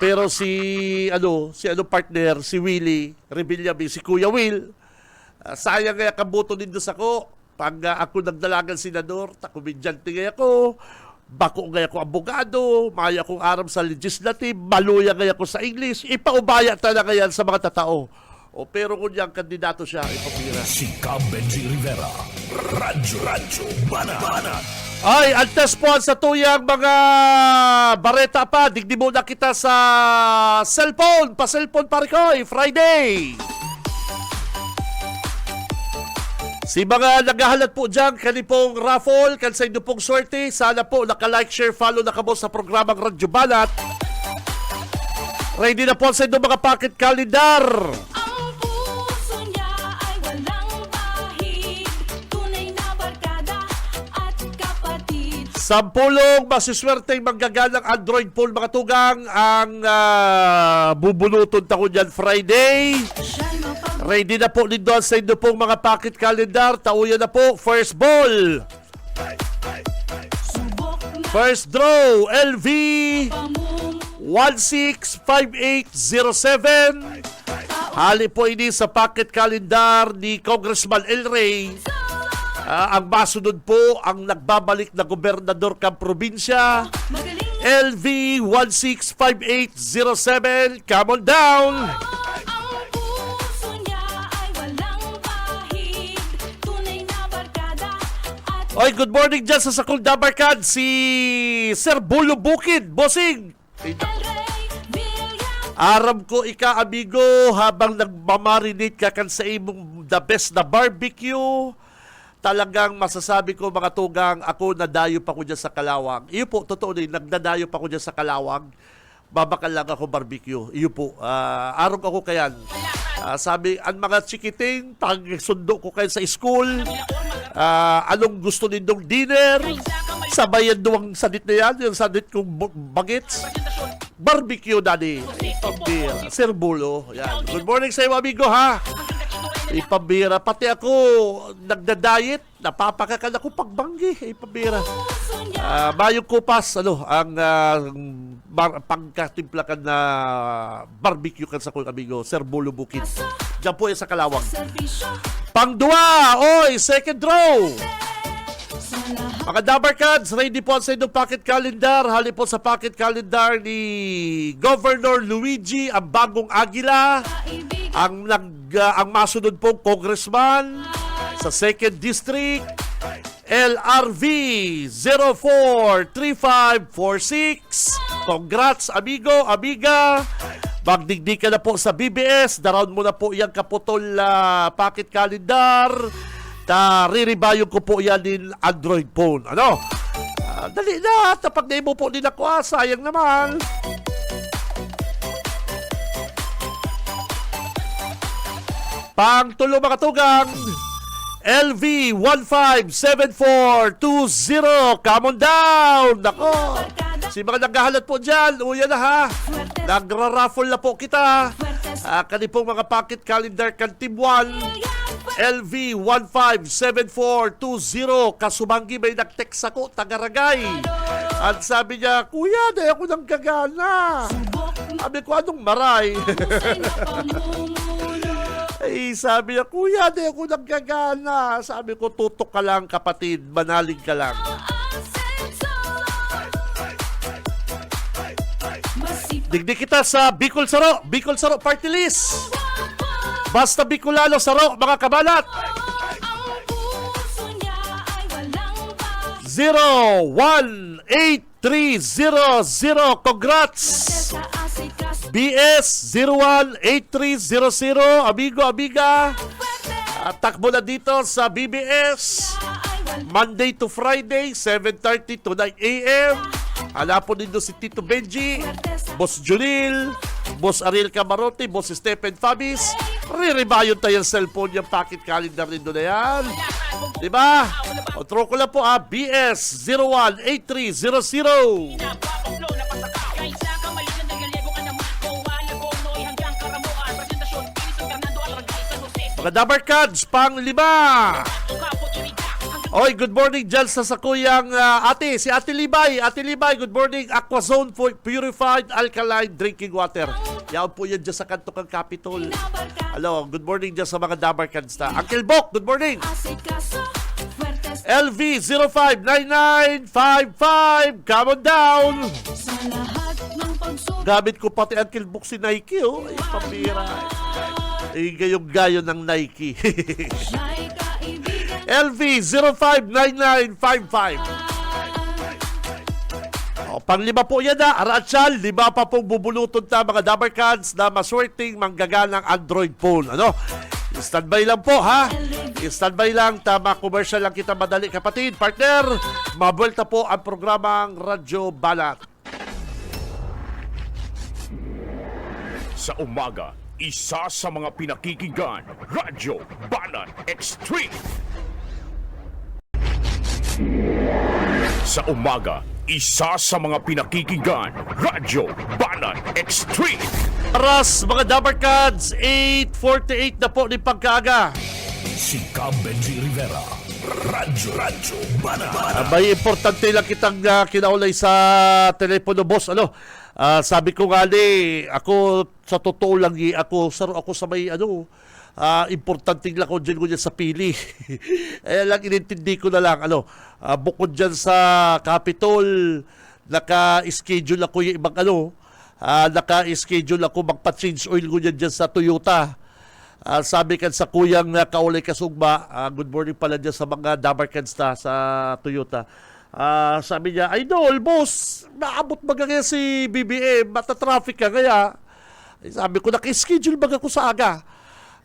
Pero si partner, si Willie Rebillame, si Kuya Will, sayang kaya kabuto din doon ako. Pag ako nagdalagan senador, takumidyante kaya ako, bako nga ako abogado, maya akong aram sa legislative, maluya nga ako sa English, ipaubaya talaga yan sa mga tatao. Pero kung yung kandidato siya, ipapira. Si Cam Benji Rivera. Radyo Banat. Ay, antes po sa tuyang mga bareta pa, digdi muna kita sa cellphone, pa-cellphone parikoy, Friday. Si mga naghahalat po dyan, kanipong raffle, kansay nyo pong swerte, sana po naka-like, share, follow na kamo sa programang Radyo Banat. Ready na po sa inyo mga pocket calendar. Ang puso niya ay walang bahid, tunay na barkada at kapatid. 10 masiswerteng manggaganang Android phone mga tugang ang bubunuton tako dyan Friday. Siya'y mapag- Ready na po din doon sa inyo pong mga pocket calendar. Tauyan na po, first ball. subok na First draw, LV pamumuno. 165807. Hali po ini sa pocket calendar ni Congressman El Rey. Ang masunod po ang nagbabalik na gobernador kang probinsya. Magaling LV 165807. Come on down. ang puso niya ay walang bahid, tunay na barkada at Oy, good morning dyan sa Sakong Dabarkad, si Sir Bulo Bukid, bossing. El Rey Villam. Aram ko ika, amigo, habang nagmamarinate ka kan sa imong the best na barbecue, talagang masasabi ko mga tugang, ako nadayo pa ko dyan sa Kalawang. Iyo po, totoo din, nagdadayo pa ko dyan sa Kalawang. Babakal lang ako barbecue. Iyo po, araw ako kayan. Sabi, ang mga chikiting, sundo ko kayo sa school. Anong gusto nindong dinner? Sabayan doang sadit na yan, yung sadit kong bagets. Barbecue, daddy. Pambira. Sir Bulo. Yan. Good morning sa iyo, amigo, ha? Ipambira. Pati ako, nagda-diet. Napapakakan ako pagbanggi. Ipambira. Bayong kupas, ang pagkatimplakan na barbecue kan sa kong amigo, Sir Bulo Bukid. Diyan po yan sa Kalawang. Serbisyo Pangdua! Oy, second draw! sa lahat Mga Dabarkads, ready po sa inyong pocket calendar. Hali po sa pocket calendar ni Governor Luigi, ang bagong agila. kaibigan. Ang masunod pong congressman sa 2nd District, LRV 043546. Congrats, amigo, amiga. Magdigdig ka na po sa BBS. Daround mo na po yung kaputol pocket calendar. Riribayong ko po yan din Android phone. Ano? Dali na. Tapag na mo po din ako. Sayang naman. Pangtulo mga tugang. LV 157420. Come on down. Nako. Si mga naghahalat po dyan. Uya na ha. Nagra-raffle na po kita. Kanipong mga pocket calendar kan Team 1. LV 157420. Kasumanggi may nag-text ako. Tagaragay. At sabi niya, Kuya, di ako nang gagana. Sabi ko, anong maray? Ay, sabi niya, Kuya, di ako naggagana. Sabi ko, tutok ka lang, kapatid. Manalig ka lang. Digdig kita sa Bicol Saro. Bicol Saro Party List. Basta Bicolano Saro, mga kabalat. 0183000. Congrats! Asikaso BS018300, amigo, amiga, Fuerte takbo na dito sa BBS. ay walang Monday to Friday, 7:30 to 9 a.m. Hanapon din doon si Tito Benji, Boss Junil, Boss Ariel Camarote, Boss Stephen Fabis. Riribayon tayo yung cellphone, yung pocket calendar din doon na yan. Diba? O throw ko lang po BS018300. Napapaplo na pasaka kahit sa kamali ng Galego ka naman Kuwala ko noy hanggang karamuan Presentasyon, Pinis ng Fernando at Ragay San Jose Mga Dabar Cards, pang 5. Ukapo, Turita hanggang Oy, good morning dyan sa sakuyang ate, si Ate Libay. Ate Libay, good morning. Aquazone Purified Alkaline Drinking Water. Yan po yan dyan sa kanto ng Capitol. nabarkada. Hello, good morning dyan sa mga Dabar Cards na. Uncle Bok, good morning. Asikaso Fuerte LV059955, come on down. sa lahat ng pagsubok Gamit ko pati Uncle Bok si Nike, oh. Ay, pambira. Ay, gayong gayo ng Nike. Siya'y kaibigan LV059955. O, pang-5 po yan na, Aratsal, 5 pa pong bubulutod na mga Dabar Cards na maswerteng manggaganang Android phone. Ano? Standby lang po, ha? Standby lang, tama, commercial lang kita madali, kapatid. Partner, mabuelta po ang programang Radyo Balat. Sa umaga, isa sa mga pinakikinggan, Radyo Banan Extreme. Sa umaga, isa sa mga pinakikinggan, Radyo Banan Extreme. Aras, mga Dabar Cards, 8:48 na po ni pagkaaga. Si Cam Benji Rivera. Radyo Banan. May importante lang kitang kinaulay sa telepono, boss. Ano? Sabi ko nga ako sa totoo lang ako sa may importante lang ko dyan sa pili. Lang inintindi ko na lang bukod dyan sa Capitol, naka-schedule ako yung ibang naka-schedule ako magpa-change oil ko dyan sa Toyota. Sabi kan sa kuyang kaulay kasugba, good morning pala dyan sa mga Dabar Cards na sa Toyota. Sabi niya, Idol, boss, naabot ba kaya si BBM? Mata-traffic ka kaya? Sabi ko, naki-schedule ba ako sa aga?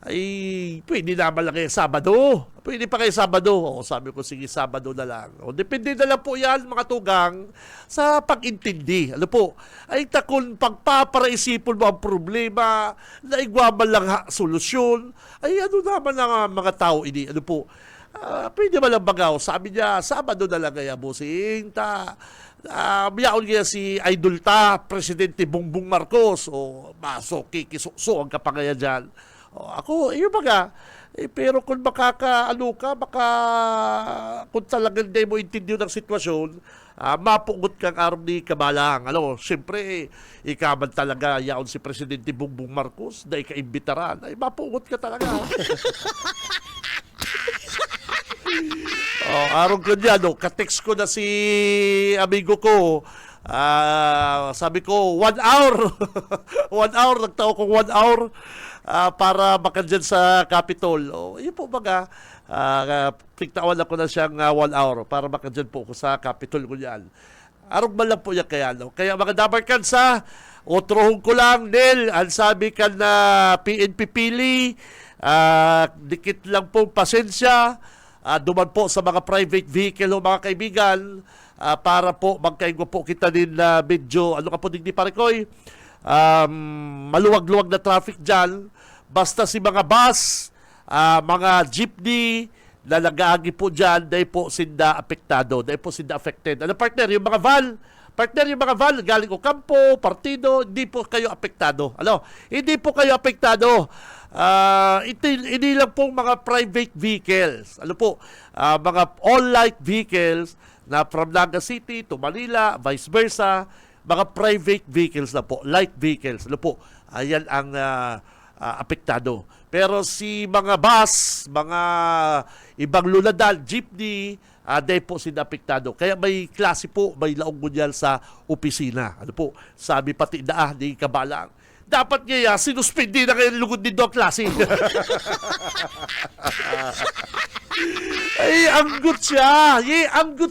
Ay, pwede naman lang kayo Sabado. Pwede pa kayo Sabado. O, sabi ko, sige, Sabado na lang. O, depende na lang po yan, mga tugang, sa pag-intindi. Ano po? Ay, takon, pagpaparaisipon mo ang problema, naigwaman lang solusyon, ay, ano naman ang mga tao ini? Ano po? Pwede ba lang bagaw? Sabi niya, Sabado na lang kaya, bossing, biyaon kaya si Idol Presidente Bongbong Marcos, o maso, kikisuso ang kapangaya dyan. O, ako, yung baga, pero kung kung talagang di mo intindiyo ng sitwasyon, mapugot kang araw ni Kamalang. Siyempre, ikaman talaga yaon si Presidente Bongbong Marcos, na ikaimbitaran, ay mapugot ka talaga. Araw ko niya, katext ko na si amigo ko, sabi ko, 1 hour. 1 hour, nagtao ko 1 hour para makandyan sa Capitol. Yun po baga, tigtawan ako na siyang 1 hour para makandyan po ako sa Capitol ko yan. Arog man lang po yan kaya. Kaya mga Dabar Cards, utrohon ko lang, Nel, ang sabi ka na PNP pili, dikit lang po pasensya, duman po sa mga private vehicle mga kaibigan, para po magkaigwa po kita din na medyo, ka po digdi Parikoy, maluwag-luwag na traffic dyan. Basta si mga bus, mga jeepney na nag-aagi po dyan, dahil po sinda apektado, dahil po sinda affected. Partner, yung mga van, galing Ocampo, Partido, hindi po kayo apektado. Hindi po kayo apektado. Hindi lang po mga private vehicles. Mga all-light vehicles na from Naga City to Manila, vice versa, mga private vehicles na po, light vehicles. Ayan ang apektado. Pero si mga bus, mga ibang luladal, jeepney, dahil po sila apektado. Kaya may klase po, may laong gunyal sa opisina. Sabi pati ni Kabalang, dapat ngayon, sinuspindi na kayo lugod din doon klase. Ay, anggot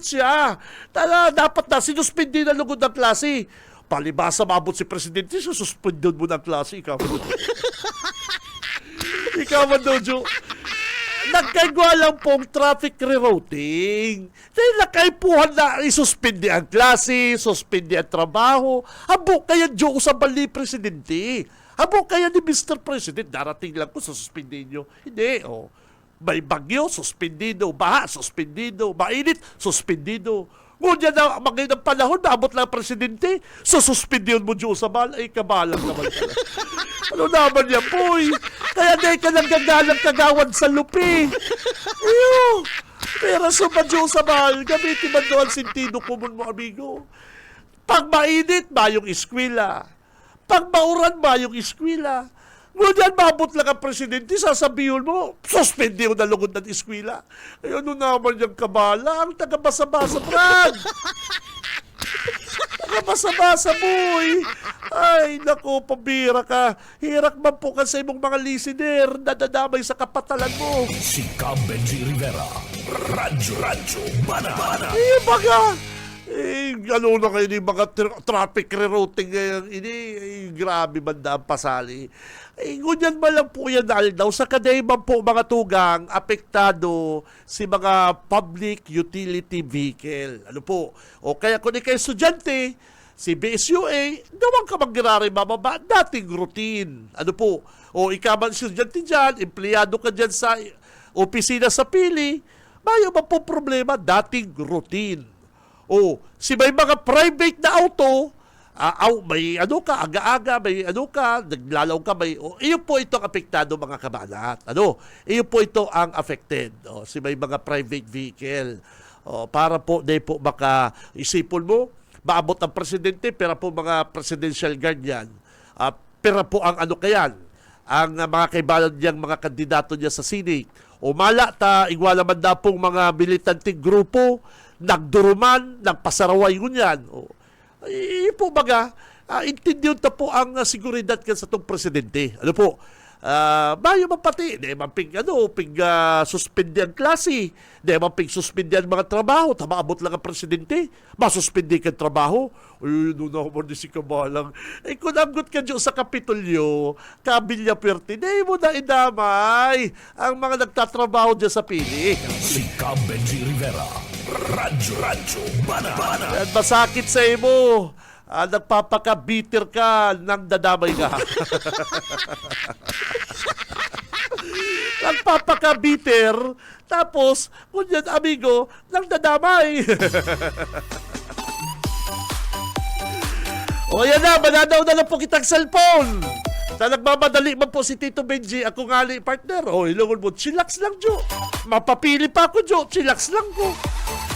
siya. Dapat na, sinuspindi na lugod ng klase. palibasa maabot si Presidente, sususpendon mo ng klase, ikaw. Ikaw man daw, Jo. Nagkaigwa lang pong traffic rerouting. Dahil nakaipuhan na isuspindi ang klase, suspindi ang trabaho. Habo kaya, Jo, usaban ni Presidente. Habo kaya ni Mr. President, darating lang ko, suspindi nyo. Hindi, oh. May bagyo, suspendido. Baha, suspendido. Mainit, suspendido. Ngunyan na mga ng panahon, naabot lang ang Presidente. Sususpindiyon mo, Jo, usaban. Ay, kabalang naman ka. Ano naman yan, boy? Kaya di ka nang gagalang kagawan sa lupi. Iyo. Pero sumadyo sa mahal, gamitin man doon sentido kumun mo, amigo. Pag mainit, mayong eskwela. Pag mauran, mayong eskwela. Ngunyan, mabot lang ang Presidente, sasabihin mo, suspendi mo na lugod ng eskwela. Ay, ano naman yung kabala? Ang taga-basa-basa, Brad. Basa-basa, boy. Ay, nako, pabira ka. Hirak man po ka sa imong mga listener. Nadadamay sa kapatalan mo. Si Cam Benji Rivera. Radyo Banana. Baga. Ano na kayo ni mga traffic rerouting ngayon. Grabe banda ang pasali. Ngunyan ba lang po yan daw sa kadayman po mga tugang apektado si mga public utility vehicle. Ano po? O kaya kung ikay estudyante, si BSUA, naman ka magrari mababa, dating routine. Ano po? O ikaw man estudyante dyan, empleyado ka dyan sa opisina sa pili, bayo ba po problema, dating routine. O si may mga private na auto, may ano ka, aga-aga, may ano ka, naglalaw ka, iyo po ito ang apektado mga kabalat. Iyo po ito ang affected. Si may mga private vehicle. Para po, di po baka isipon mo, maabot ang Presidente, pero po mga presidential guard yan. Pero po ang ano kayan, ang mga kaibalan niyang mga kandidato niya sa Senate. O mala ta, igwala man na pong mga militanting grupo, nagduruman, nagpasaraway ngunyan. Iyo po baga, intindiyon ta po ang seguridad ka sa itong Presidente. Ano po? Bayo man pati, di man ping suspindi ang klase, di man ping suspindi ang mga trabaho, maabot lang ang Presidente, masuspindi ka trabaho. Ay, no naman di si Kamalang. Kung anggot ka dyan sa Kapitolyo, Kabilya Puerte, di mo na idamay ang mga nagtatrabaho dyan sa pili. Si Cam Benji Rivera. Radyo Banana. Yan, masakit sa imo. Nagpapaka-bitter ka nang dadamay ka. Nagpapaka-bitter, tapos, kunyan, amigo, nang dadamay. O yan na, mananaw na lang po kitang cellphone. Sa nagmamadali man po si Tito Benji, ako nga li partner. O, ilungon mo, chillax lang, Jo. Mapapili pa ako, Jo. Chillax lang ko.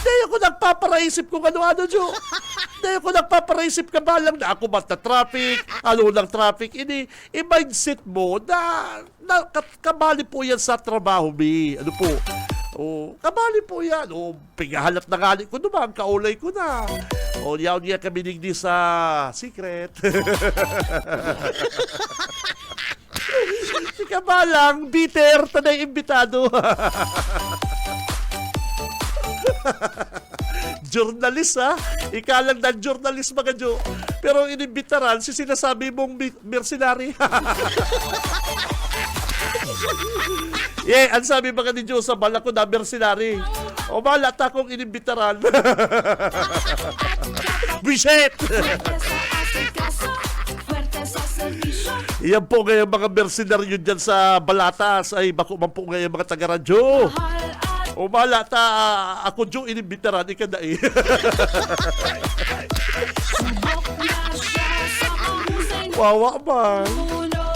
Hindi ako nagpaparaisip kung ano-ano, Jo. Hindi ako nagpaparaisip ka ba lang na ako ba't na traffic, ano lang traffic. I-mindset mo na kabali po yan sa trabaho, mi. Ano po? O, kabali po yan. O, pingahalat na gali ko naman, kaulay ko na. O, yaw niya kami nigdi sa secret. Si Kabalang, bitter, tanay imbitado. Journalist, ha? Ikalang na journalist mga Jo. Pero inimbitaran, si sinasabi mong mercenary. Ang sabi mga ni Jo sa bala ko na mercenary. O bala ta kong inimbitaran. Biset! Fuerte sa asikaso, fuerte sa servisyo. Iyan po ngayon mga mercenaryo dyan sa Balatas. Ay, bako man po ngayon mga taga-radyo. Mahal at O bala ta, ako Jo inimbitaran, ika na eh. subok na siya sa kahusay ng Wawa man. ulo.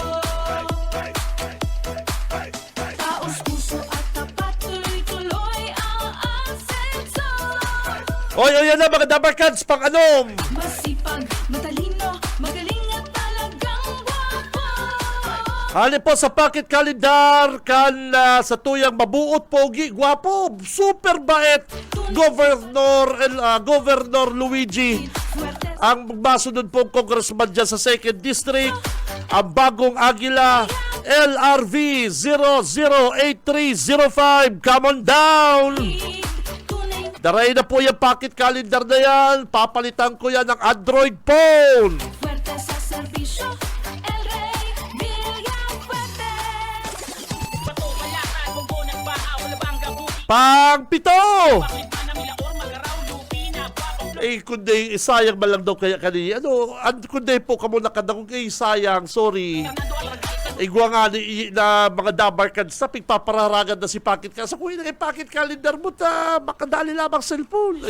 Taos puso at tapat, tuloy-tuloy ang asenso. Oy, yan na mga dabarkads, pang anom. Masipag, matalino, magaling at talagang guwapo. Hali po sa pocket calendar kan sa tuyang mabuot pogi gwapo super bait Governor Luigi Fuerte ang magmasunod po congressman dyan sa 2nd District ang bagong Agila LRV 008305 come on down. tunay Daray na po yung pocket calendar na yan. Papalitan ko yan ng Android phone. Fuerte sa serbisyo, El Rey, Villafuerte. Bato, malakad, bonggo, nagbaha, wala bang gabuti. Pang-pito! Bakit ba na milaor, magaraw, lupi na, papaplo. Kundi sayang ba lang daw kaya kanina. Kundi po kamo nakadakong sayang, sorry. Fernando Alvarez, Igwa nga na mga dabarkans na pigpapararagan na si Pocket Calendar. Sa kuya na Pocket Calendar mo ta, makadali lamang cellphone.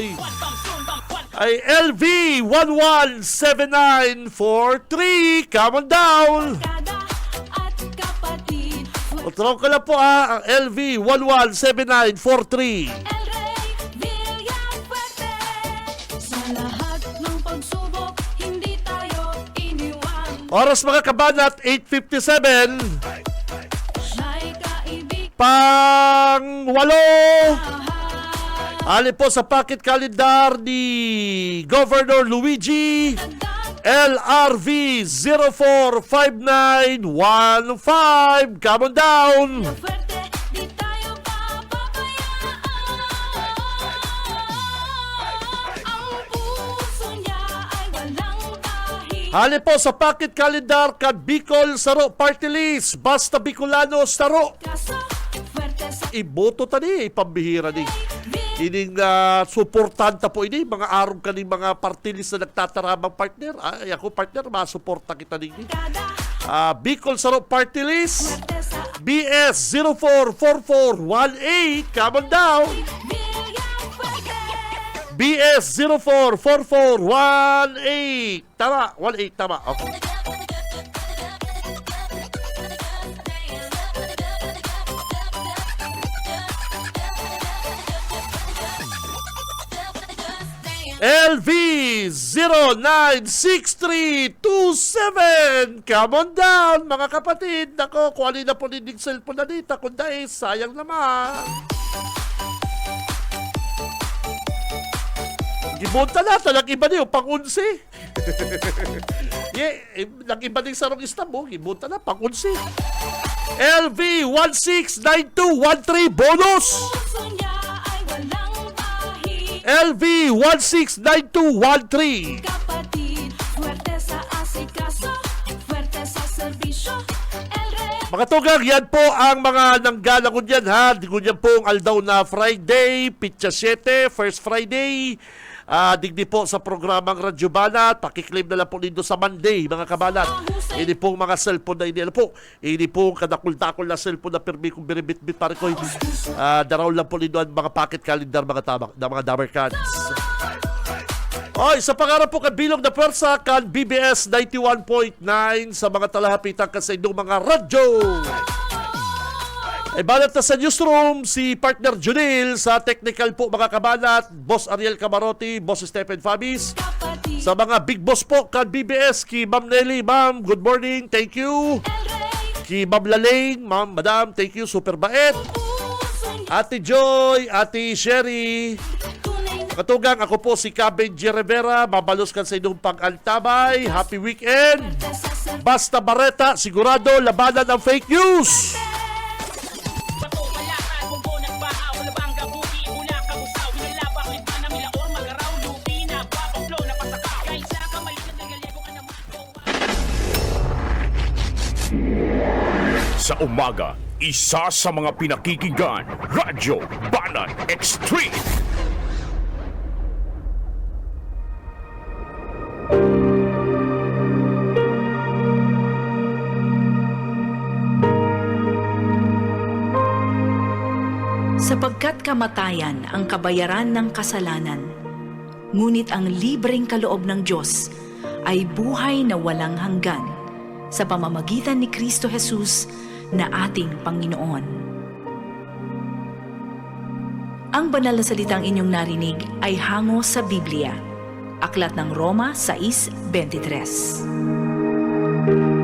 Ay LV 117943, come on down. Kada at kapatid, Utraw ka lang po ang LV 117943. El Rey, Villafuerte. Sa lahat ng pagsubok, hindi tayo iniwan. Oras mga kabanat, 8:57. Siya'y kaibig Pang-walo. Ali po sa Pocket Calendar ni Governor Luigi LRV 045915. Come on down. Fuerte, di tayo papabayaan. Ang puso niya ay walang tahi. Ali po sa Pocket Calendar ka Bicol Saro Party List. Basta Bicolano Saro. Kaso, fuerte sa Iboto tani, ipambihira ni. Ining suportanta po ini, mga arong kaning mga party list na nagtataramang partner. Ay, ako partner, masuporta kita nini. kada, Bicol Saro Party List. fuerte sa BS 044418. Come on down. Villafuerte. BS 044418. Tama, 18 tama. Okay. LV 096327. Come on down, mga kapatid. Nako, kung alin na po ninig cellphone na dito, kung dahil, sayang naman. Gibunta na, talag iba niyo, pang-unsi. Nag-iba din sarong istab mo, gibunta na, pang-unsi. LV 169213 bonus. Puso niya ay walang tahi. LV 169213. Kapatid, fuerte sa asikaso, fuerte sa serbisyo, El Rey. Mga tugang, yan po ang mga nanggala ko dyan ha. Di ko dyan po ang aldaw na Friday, Pitsa 7, First Friday. Digdi po sa programang Radyo Banat. Pakiklaim na lang po dito sa Monday, mga kabanat. Ini pong mga cellphone na ini. Ano po? Ini pong kadakul-takul na cellphone na permi kong biribit-bit para ko. Daraw lang po dito ang mga pocket calendar, mga tabak, na mga dabarkans. Oy, sa pangarap po kabilog na pwersa kan BBS 91.9 sa mga talahapitan sa inyong mga radyo. Ay banat na sa newsroom si partner Junil, sa technical po mga kabanat, Boss Ariel Camarote, Boss Stephen Fabis. Kapatid, Sa mga big boss po kan BBS, ki Ma'am Nelly, Ma'am, good morning, thank you. El Rey. Ki Ma'am Lalaine, Ma'am, Madam, thank you, super bait. Puso niya Ate Joy, Ate Sherry, tunay na katugang, ako po si Caben G. Rivera, mabalos kan sa inyong pag-antabay, happy weekend. fuerte sa serbisyo. Basta Barreta, sigurado, labanan ang fake news. Bato, malakad, bonggo, nagbaha, wala bang gabuti. Mula kabusaw, hinalabak, lipa na milaor, magaraw, lupi na, papaplo, napasaka. Kahit sa kamalitan na galyego ka naman, Sa umaga, isa sa mga pinakikinggan, Radyo Banat Extreme. Sapagkat kamatayan ang kabayaran ng kasalanan, ngunit ang libreng kaloob ng Diyos ay buhay na walang hanggan sa pamamagitan ni Kristo Jesus na ating Panginoon. Ang banal na salitang inyong narinig ay hango sa Biblia. Aklat ng Roma 6:23.